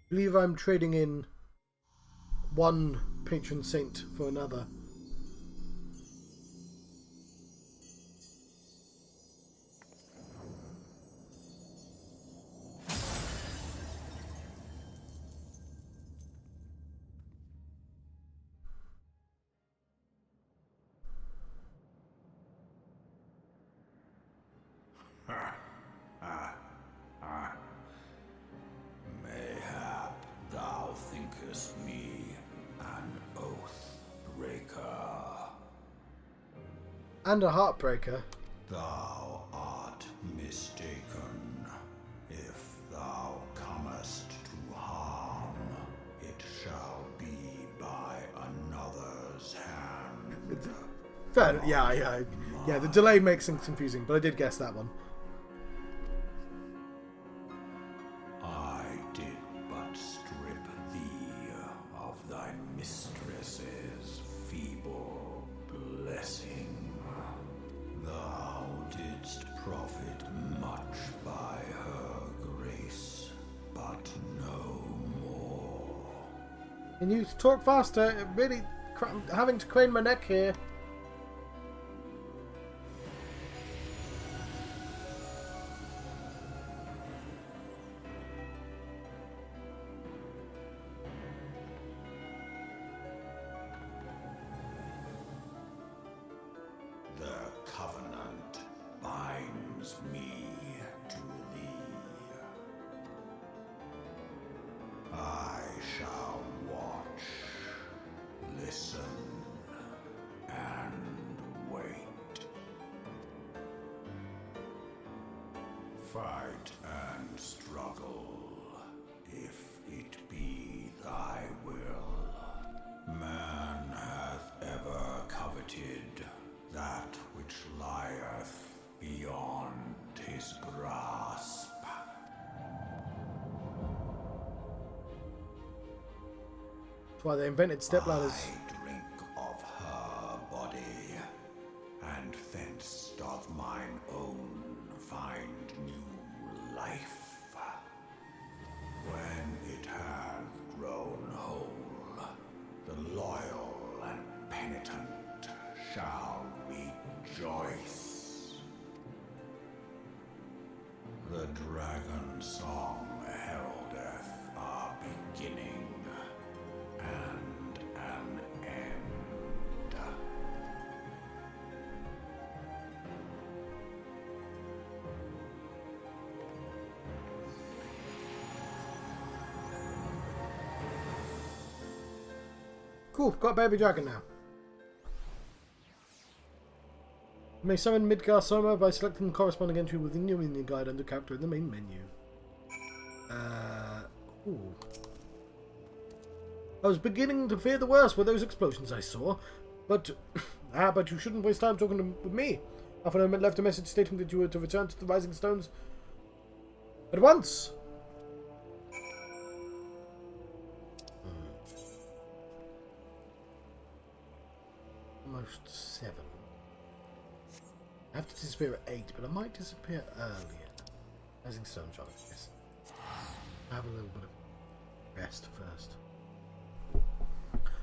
believe I'm trading in one patron saint for another. Mayhap thou thinkest me an oath breaker. And a heartbreaker. Thou art mistaken. If thou comest to harm, it shall be by another's hand. Fair, yeah. The delay makes things confusing, but I did guess that one. I did but strip thee of thy mistress's feeble blessing. Thou didst profit much by her grace, but no more. Can you talk faster? Really having to crane my neck here. The covenant binds me to thee. I shall watch, listen, and wait. Fight and struggle, if it be thy will. that which lieth beyond his grasp. That's why they invented stepladders. I drink of her body, and thence doth mine own find new life. When it hath grown whole, the loyal and penitent shall rejoice. The dragon song heraldeth our beginning and an end. Cool, got a baby dragon now. You may summon Midgar Soma by selecting the corresponding entry within your minion guide under character in the main menu. Ooh. I was beginning to fear the worst with those explosions I saw, but but you shouldn't waste time talking with me. Alpha left a message stating that you were to return to the Rising Stones at once. Almost 7. I have to disappear at 8, but I might disappear earlier. Rising Stone shot, yes. Have a little bit of rest first.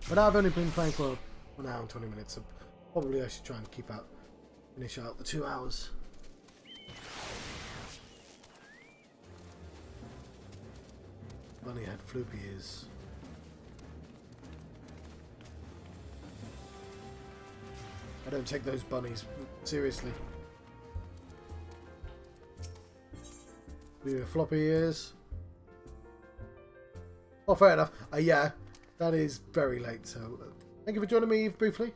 But I've only been playing for 1 hour and 20 minutes, so probably I should try and finish out the 2 hours. Bunny had floopy ears. I don't take those bunnies seriously. We have floppy ears. Oh, fair enough. Yeah, that is very late, so thank you for joining me, Eve, briefly.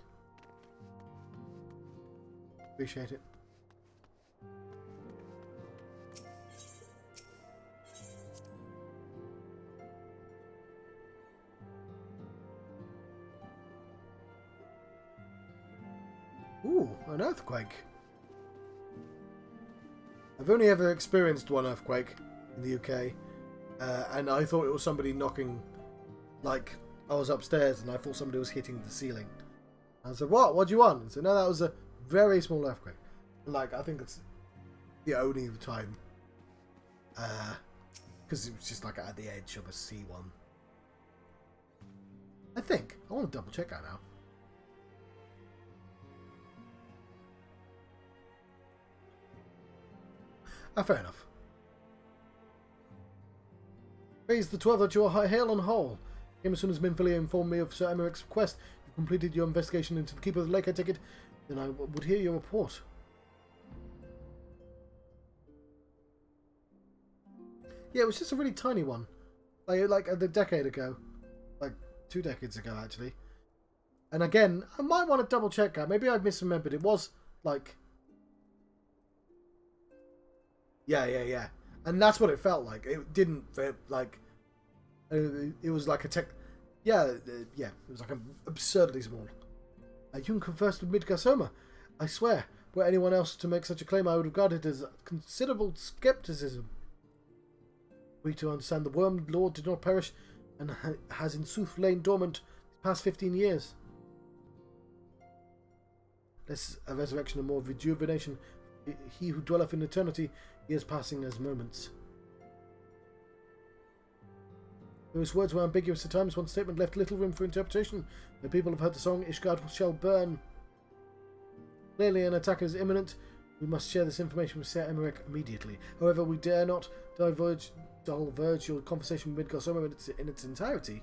Appreciate it. Ooh, an earthquake. I've only ever experienced one earthquake in the UK, and I thought it was somebody knocking, like, I was upstairs and I thought somebody was hitting the ceiling. I said, what do you want? And so no, that was a very small earthquake. Like, I think it's the only time, because it was just like at the edge of a C1. I think. I want to double check that now. Fair enough. Praise the 12 that you are hail and whole. Came as soon as Minfilia informed me of Sir Emeric's request. You completed your investigation into the Keeper of the Lake, I take it. Then I would hear your report. Yeah, it was just a really tiny one. Like a decade ago. Like 2 decades ago, actually. And again, I might want to double check that. Maybe I've misremembered. It was like... Yeah. And that's what it felt like. It didn't feel like... It was like a tech... Yeah, it was like absurdly small. You can converse with Midgar Soma. I swear, were anyone else to make such a claim, I would regard it as considerable skepticism. We to understand the Worm Lord did not perish, and has in sooth lain dormant the past 15 years. Less a resurrection and more rejuvenation. He who dwelleth in eternity, he is passing as moments. Though his words were ambiguous at times, one statement left little room for interpretation. The people have heard the song, Ishgard shall burn. Clearly an attack is imminent. We must share this information with Sir Emeric immediately. However, we dare not diverge your conversation with Midgar Soma in its entirety.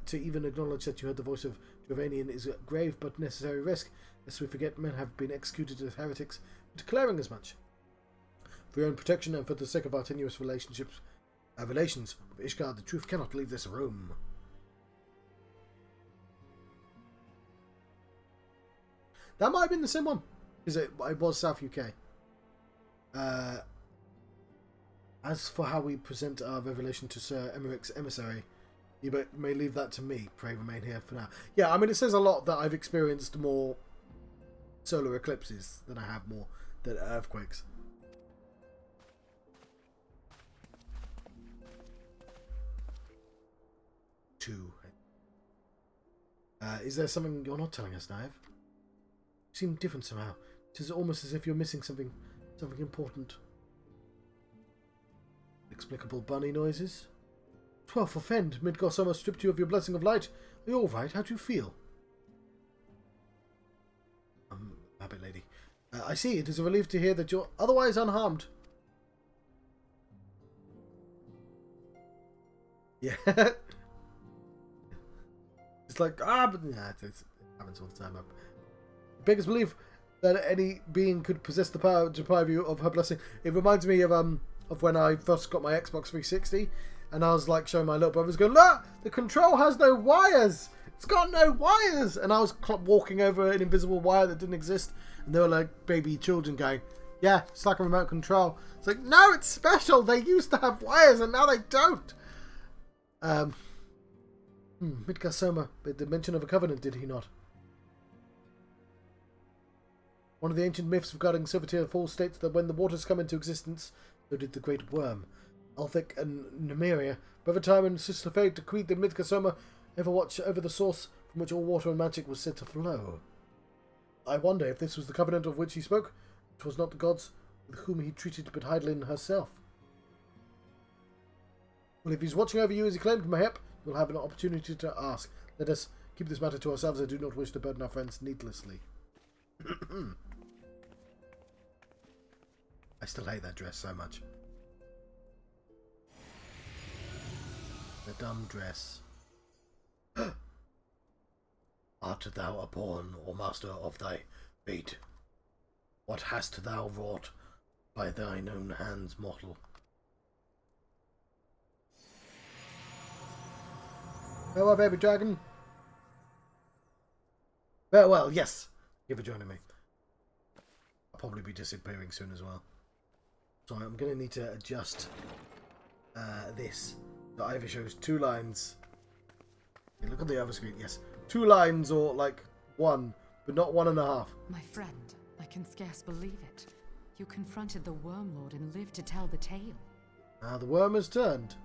To even acknowledge that you heard the voice of Dravanian is a grave but necessary risk, lest we forget men have been executed as heretics, declaring as much. For your own protection and for the sake of our tenuous relations with Ishgard, the truth cannot leave this room. That might have been the same one, because it was South UK. As for how we present our revelation to Sir Emeric's emissary, you may leave that to me. Pray remain here for now. Yeah, I mean, it says a lot that I've experienced more solar eclipses than I have more than earthquakes. Two. Is there something you're not telling us, Niamh? You seem different somehow. It is almost as if you're missing something important. Inexplicable bunny noises. 12th offend. Midgard almost stripped you of your blessing of light. Are you alright? How do you feel? Rabbit lady. I see. It is a relief to hear that you're otherwise unharmed. Yeah. It's like, but yeah, it happens all the time. Beggars believe that any being could possess the power to deprive you of her blessing. It reminds me of when I first got my Xbox 360, and I was like showing my little brothers, going, look, the control has no wires. It's got no wires. And I was walking over an invisible wire that didn't exist, and they were like baby children going, yeah, it's like a remote control. It's like, no, it's special. They used to have wires, and now they don't. Midgard Soma, the mention of a covenant, did he not? One of the ancient myths regarding Silvertear Falls states that when the waters come into existence, so did the Great Worm. Althik and Nymeria, Brother Time and Sister Fate decreed that Midgard Soma ever watch over the source from which all water and magic was said to flow. I wonder if this was the covenant of which he spoke. It was not the gods with whom he treated but Hydaelyn herself. Well, if he's watching over you as he claimed, Mayhap, you'll have an opportunity to ask. Let us keep this matter to ourselves. I do not wish to burden our friends needlessly. I still hate that dress so much. The dumb dress. Art thou a pawn or master of thy fate? What hast thou wrought by thine own hands, mortal? Farewell, baby dragon. Farewell, yes. Thank you for joining me. I'll probably be disappearing soon as well. So I'm going to need to adjust this. That either shows 2 lines. Okay, look on the other screen. Yes, 2 lines or like 1, but not 1.5. My friend, I can scarce believe it. You confronted the Worm Lord and lived to tell the tale. The worm has turned.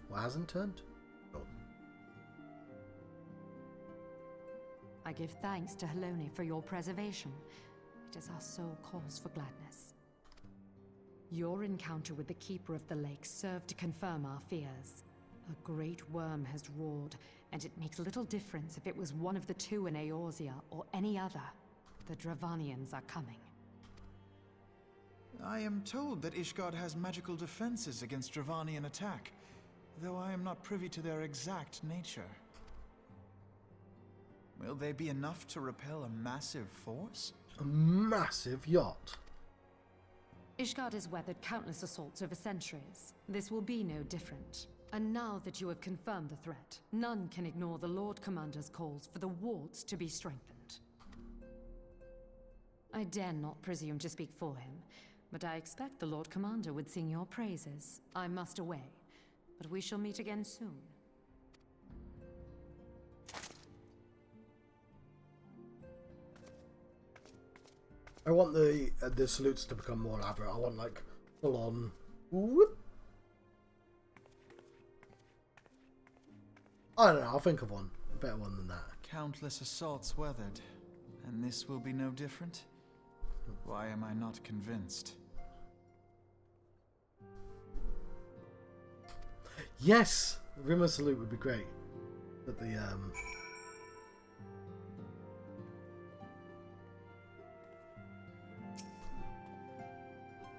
What hasn't turned? Oh. I give thanks to Helone for your preservation. It is our sole cause for gladness. Your encounter with the Keeper of the Lake served to confirm our fears. A great worm has roared, and it makes little difference if it was one of the 2 in Eorzea or any other. The Dravanians are coming. I am told that Ishgard has magical defenses against Dravanian attack, though I am not privy to their exact nature. Will they be enough to repel a massive force? A massive yacht. Ishgard has weathered countless assaults over centuries. This will be no different. And now that you have confirmed the threat, none can ignore the Lord Commander's calls for the wards to be strengthened. I dare not presume to speak for him, but I expect the Lord Commander would sing your praises. I must away, but we shall meet again soon. I want the salutes to become more elaborate. I want like full on. Whoop. I don't know. I'll think of one, a better one than that. Countless assaults weathered, and this will be no different? Why am I not convinced? Yes, Rimmer salute would be great. But the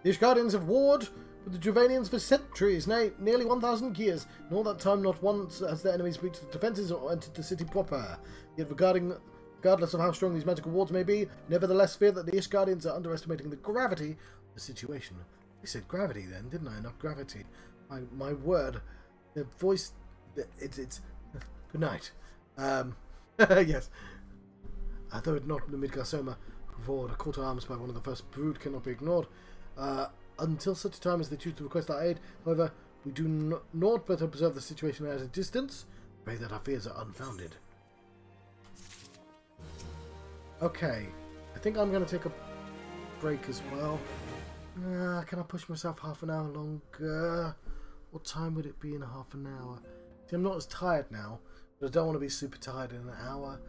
The Ishgardians have warred with the Dravanians for centuries, nay, nearly 1,000 years. In all that time, not once has their enemies breached the defences or entered the city proper. Yet regardless of how strong these magical wards may be, nevertheless fear that the Ishgardians are underestimating the gravity of the situation. I said gravity then, didn't I? Not gravity. My word. The voice... It's... Good night. Yes. Though it not the Midgard Soma forward a call to arms by one of the first brood cannot be ignored. Until such a time as they choose to request our aid, however, we do naught but observe the situation at a distance. Pray that our fears are unfounded. Okay, I think I'm going to take a break as well. Can I push myself half an hour longer? What time would it be in half an hour? See, I'm not as tired now, but I don't want to be super tired in an hour.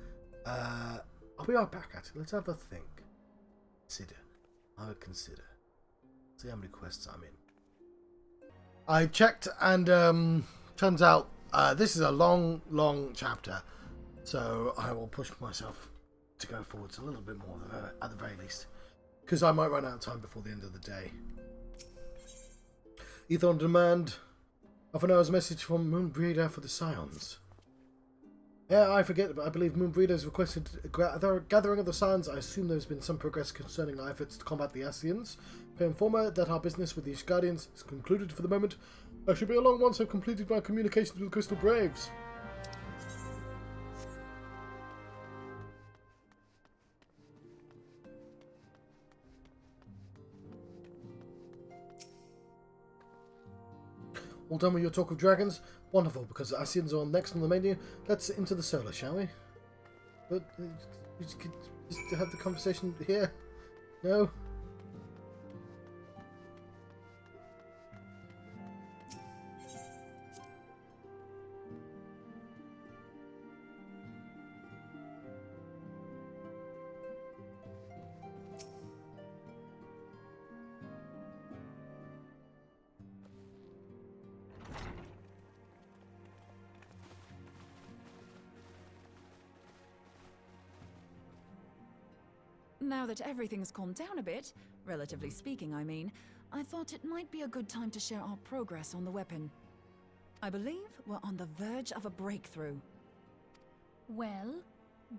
I'll be right back at it. Let's have a think. I would consider. See how many quests I'm in. I checked, and turns out this is a long chapter, so I will push myself to go forwards a little bit more at the very least, because I might run out of time before the end of the day. Ether on demand. Half an hour's message from Moonbreeder for the Scions. Yeah, I forget, but I believe Moonbreeder has requested a gathering of the Scions. I assume there's been some progress concerning our efforts to combat the Ascians. Pay informer that our business with these Guardians is concluded for the moment. I should be along once I've completed my communications with the Crystal Braves. All done with your talk of dragons? Wonderful, because the Ascians are next on the menu. Let's into the solar, shall we? But we could just have the conversation here. No? Now that everything's calmed down a bit, relatively speaking I mean, I thought it might be a good time to share our progress on the weapon. I believe we're on the verge of a breakthrough. Well,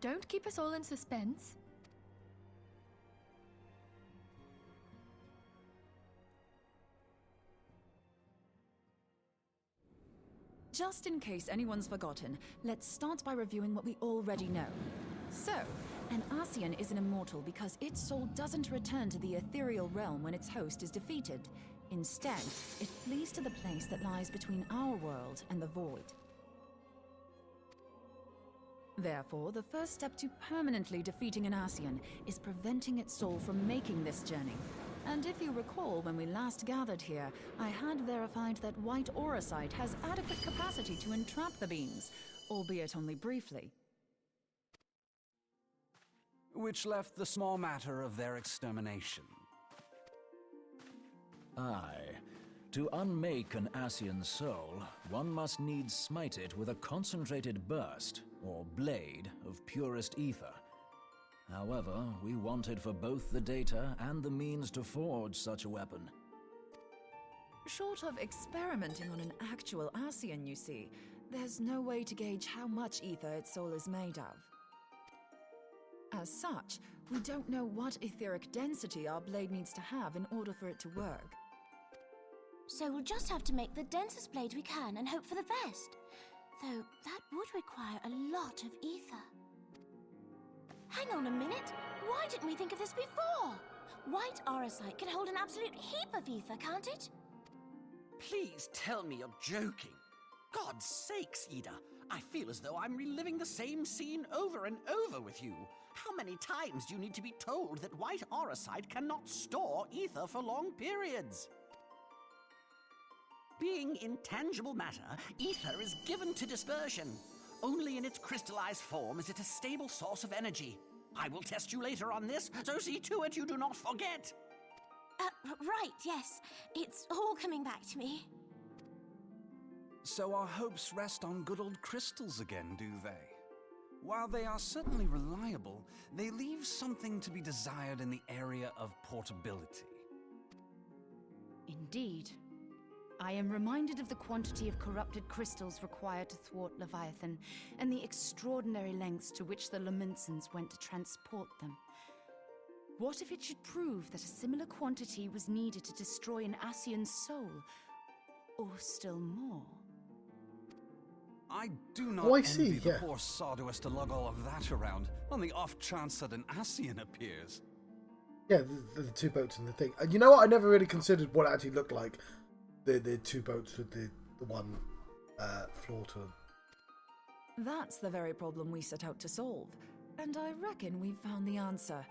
don't keep us all in suspense. Just in case anyone's forgotten, let's start by reviewing what we already know. So, an Ascian is an immortal because its soul doesn't return to the ethereal realm when its host is defeated. Instead, it flees to the place that lies between our world and the void. Therefore, the first step to permanently defeating an Ascian is preventing its soul from making this journey. And if you recall, when we last gathered here, I had verified that white auracite has adequate capacity to entrap the beings, albeit only briefly. Which left the small matter of their extermination. Aye. To unmake an Ascian soul, one must needs smite it with a concentrated burst, or blade, of purest ether. However, we wanted for both the data and the means to forge such a weapon. Short of experimenting on an actual Ascian, you see, there's no way to gauge how much ether its soul is made of. As such, we don't know what etheric density our blade needs to have in order for it to work. So we'll just have to make the densest blade we can and hope for the best. Though that would require a lot of ether. Hang on a minute! Why didn't we think of this before? White auracite can hold an absolute heap of ether, can't it? Please tell me you're joking. God's sakes, Ida. I feel as though I'm reliving the same scene over and over with you. How many times do you need to be told that white auracite cannot store ether for long periods? Being intangible matter, ether is given to dispersion. Only in its crystallized form is it a stable source of energy. I will test you later on this, so see to it you do not forget. Right, yes. It's all coming back to me. So our hopes rest on good old crystals again, do they? While they are certainly reliable, they leave something to be desired in the area of portability. Indeed. I am reminded of the quantity of corrupted crystals required to thwart Leviathan, and the extraordinary lengths to which the Lamentsons went to transport them. What if it should prove that a similar quantity was needed to destroy an Ascian's soul? Or still more? I do not see, envy the poor sod who has to lug all of that around, on the off chance that an Ascian appears. Yeah, the two boats and the thing. You know what? I never really considered what it actually looked like. The two boats with the one floor to them. That's the very problem we set out to solve. And I reckon we've found the answer.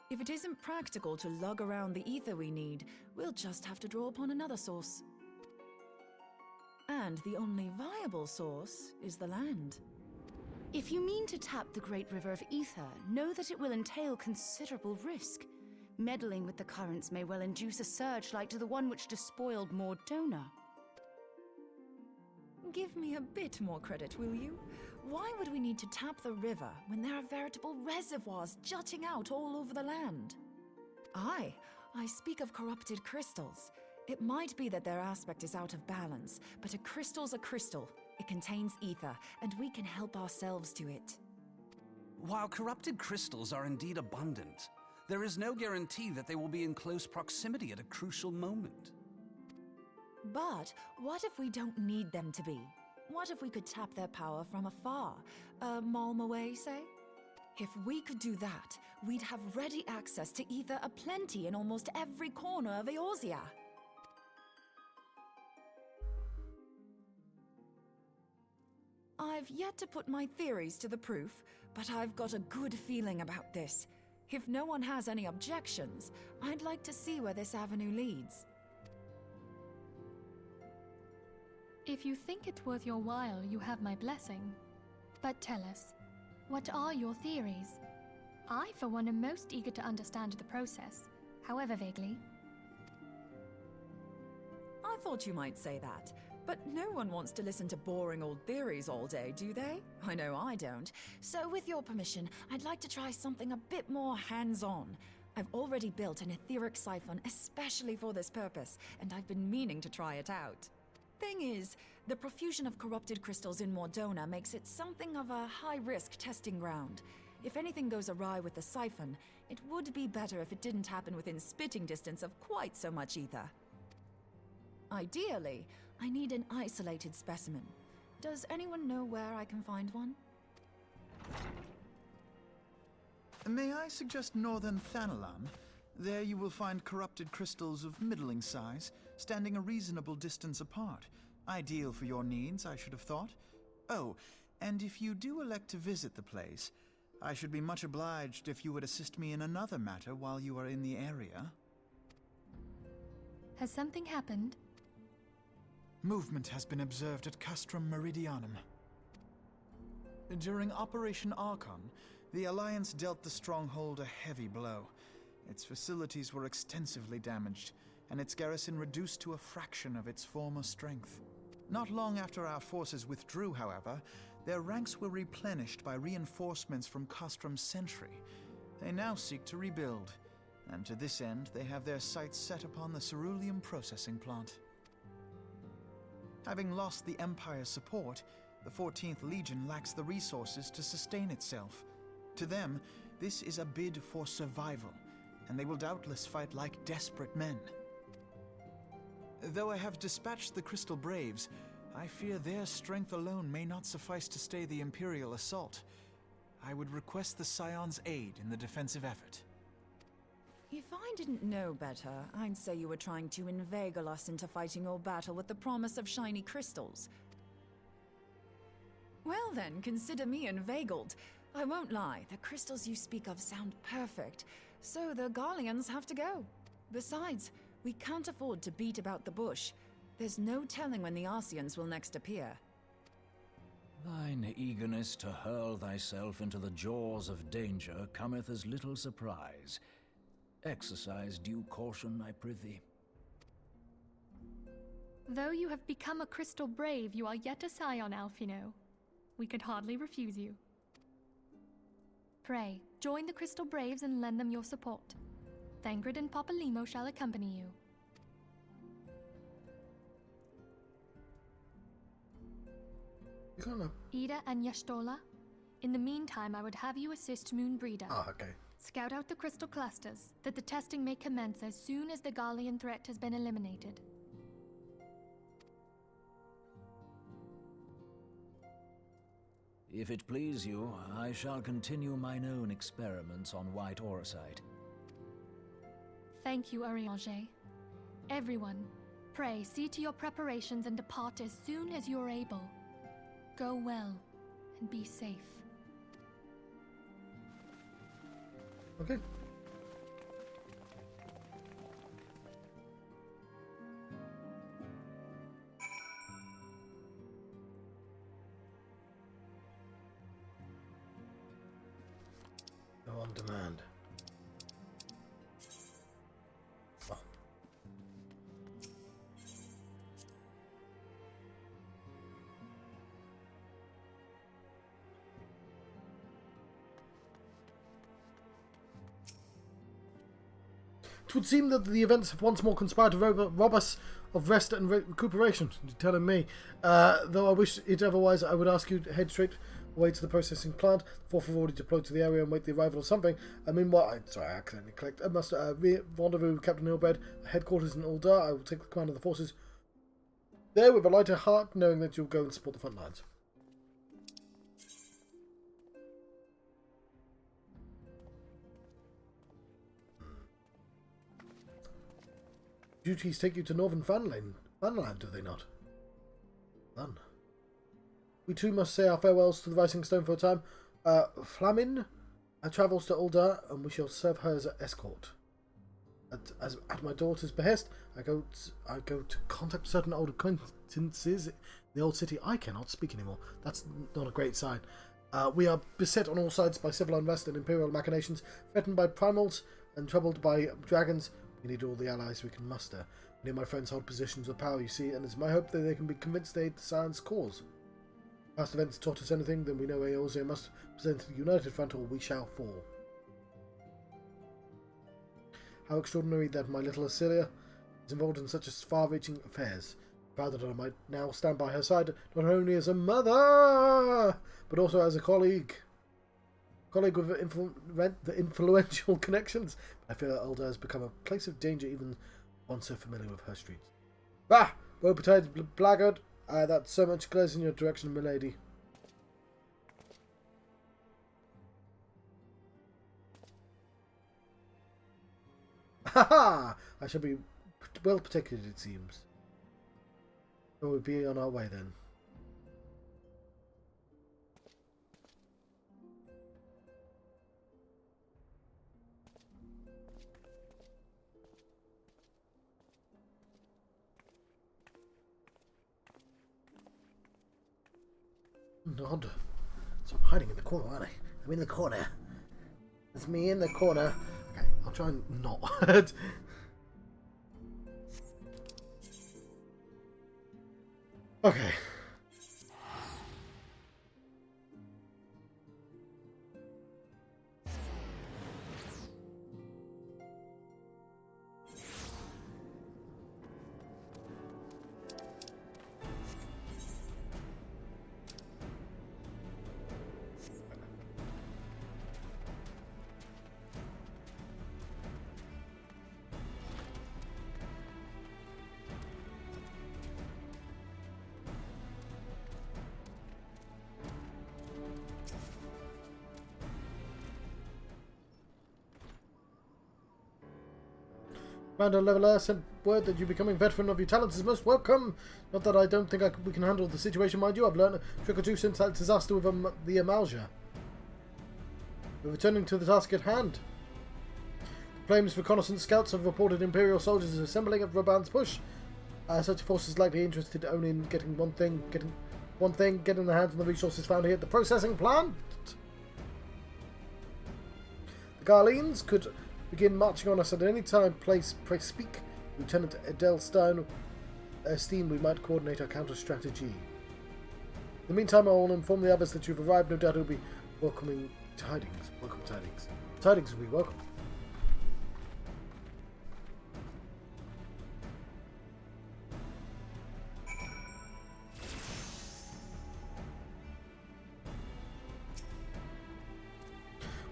If it isn't practical to lug around the ether we need, we'll just have to draw upon another source. And the only viable source is the land. If you mean to tap the great river of ether, know that it will entail considerable risk. Meddling with the currents may well induce a surge like to the one which despoiled Mordona. Give me a bit more credit, will you? Why would we need to tap the river when there are veritable reservoirs jutting out all over the land? I speak of corrupted crystals. It might be that their aspect is out of balance, but a crystal's a crystal. It contains ether, and we can help ourselves to it. While corrupted crystals are indeed abundant, there is no guarantee that they will be in close proximity at a crucial moment. But what if we don't need them to be? What if we could tap their power from afar? A malm away, say? If we could do that, we'd have ready access to ether aplenty in almost every corner of Eorzea. I've yet to put my theories to the proof, but I've got a good feeling about this. If no one has any objections, I'd like to see where this avenue leads. If you think it worth your while, you have my blessing. But tell us, what are your theories? I, for one, am most eager to understand the process, however vaguely. I thought you might say that, but no one wants to listen to boring old theories all day, do they? I know I don't. So with your permission, I'd like to try something a bit more hands-on. I've already built an etheric siphon especially for this purpose, and I've been meaning to try it out. Thing is, the profusion of corrupted crystals in Mordona makes it something of a high-risk testing ground. If anything goes awry with the siphon, it would be better if it didn't happen within spitting distance of quite so much ether. Ideally, I need an isolated specimen. Does anyone know where I can find one? May I suggest northern Thanalan? There you will find corrupted crystals of middling size, standing a reasonable distance apart. Ideal for your needs, I should have thought. Oh, and if you do elect to visit the place, I should be much obliged if you would assist me in another matter while you are in the area. Has something happened? Movement has been observed at Castrum Meridianum. During Operation Archon, the Alliance dealt the stronghold a heavy blow. Its facilities were extensively damaged, and its garrison reduced to a fraction of its former strength. Not long after our forces withdrew, however, their ranks were replenished by reinforcements from Castrum's sentry. They now seek to rebuild, and to this end they have their sights set upon the ceruleum processing plant. Having lost the Empire's support, the 14th Legion lacks the resources to sustain itself. To them, this is a bid for survival, and they will doubtless fight like desperate men. Though I have dispatched the Crystal Braves, I fear their strength alone may not suffice to stay the Imperial assault. I would request the Scion's aid in the defensive effort. If I didn't know better, I'd say you were trying to inveigle us into fighting your battle with the promise of shiny crystals. Well then, consider me inveigled. I won't lie, the crystals you speak of sound perfect, so the Garleans have to go. Besides, we can't afford to beat about the bush. There's no telling when the Arsians will next appear. Thine eagerness to hurl thyself into the jaws of danger cometh as little surprise. Exercise due caution, I prithee. Though you have become a crystal brave, you are yet a scion, Alfino. We could hardly refuse you. Pray, join the Crystal Braves and lend them your support. Thangred and Papalimo shall accompany you. Ida and Yashtola, in the meantime I would have you assist Moonbreeder. Ah, okay. Scout out the crystal clusters, that the testing may commence as soon as the Garlean threat has been eliminated. If it please you, I shall continue mine own experiments on white aurosite. Thank you, Ariange. Everyone, pray see to your preparations and depart as soon as you're able. Go well, and be safe. Okay. On demand. Oh. It would seem that the events have once more conspired to rob us of rest and recuperation. You're telling me. Though I wish it otherwise, I would ask you to head straight away to the processing plant. The Fourth have already deployed to the area and wait the arrival of something. I mean, what? Sorry, I accidentally clicked. I must rendezvous with Captain Ilbred, headquarters in Uldar. I will take the command of the forces there with a lighter heart, knowing that you'll go and support the front lines. Duties take you to Northern Vanland, do they not? None. We too must say our farewells to the Rising Stone for a time. Flamin travels to Uldar, and we shall serve her as an escort. At my daughter's behest, I go to contact certain old acquaintances in the old city. I cannot speak anymore. That's not a great sign. We are beset on all sides by civil unrest and imperial machinations, threatened by primals and troubled by dragons. We need all the allies we can muster. Many of my friends hold positions of power, you see, and it's my hope that they can be convinced to aid the Science cause. Past events taught us anything, then we know Eorzea must present a united front or we shall fall. How extraordinary that my little Acelia is involved in such far-reaching affairs. Proud that I might now stand by her side, not only as a mother, but also as a colleague. Colleague with influential connections. I fear Uldar has become a place of danger, even one so familiar with her streets. Bah! Woe-betide blackguard! That so much glares in your direction, milady. Ha ha! I shall be well protected, it seems. So we'll be on our way then. Nod. So I'm hiding in the corner, aren't I? I'm in the corner. It's me in the corner. Okay, I'll try and not. Okay. Commander Leveler sent word that you becoming veteran of your talents is most welcome. Not that I don't think we can handle the situation, mind you. I've learned a trick or two since that disaster with the Amalja. We're returning to the task at hand. Flames reconnaissance scouts have reported Imperial soldiers assembling at Roban's push. Such a force is likely interested only in getting getting their hands on the resources found here at the processing plant. The Garleans could begin marching on us at any time. Place, pray speak. Lieutenant Adele Stein, we might coordinate our counter strategy. In the meantime, I will inform the others that you've arrived. No doubt it will be welcoming tidings. Welcome tidings. Tidings will be welcome.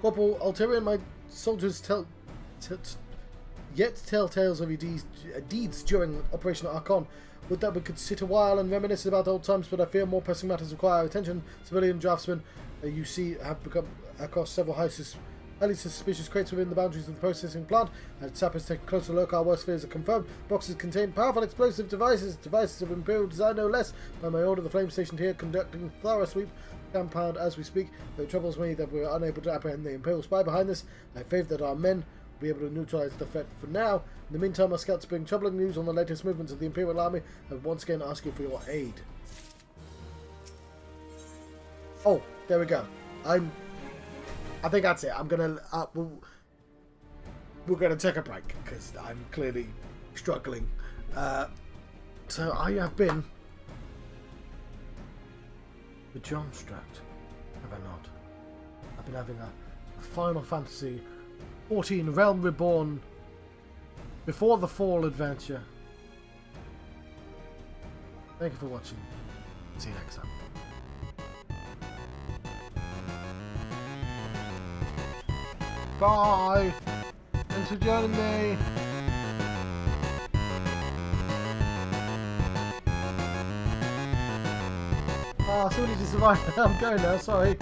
Corporal Alterian, my soldiers tell tales of your deeds during Operation Archon. Would that we could sit a while and reminisce about old times, but I fear more pressing matters require our attention. Civilian draftsmen, you see, have become across several highly suspicious crates within the boundaries of the processing plant. As sappers take a closer look, our worst fears are confirmed. Boxes contain powerful explosive devices of Imperial design no less. By my order, the flame station here conducting thorough sweep compound as we speak, though it troubles me that we are unable to apprehend the Imperial spy behind this. I have faith that our men will be able to neutralize the threat for now. In the meantime, our scouts bring troubling news on the latest movements of the Imperial Army and once again ask you for your aid. Oh, there we go. I think that's it. I'm gonna we're gonna take a break because I'm clearly struggling. So I have been the John Strat, have I not? I've been having a Final Fantasy 14 Realm Reborn Before the Fall adventure. Thank you for watching. See you next time. Bye! Thanks for joining me! Ah, somebody just survived. I'm going now, sorry.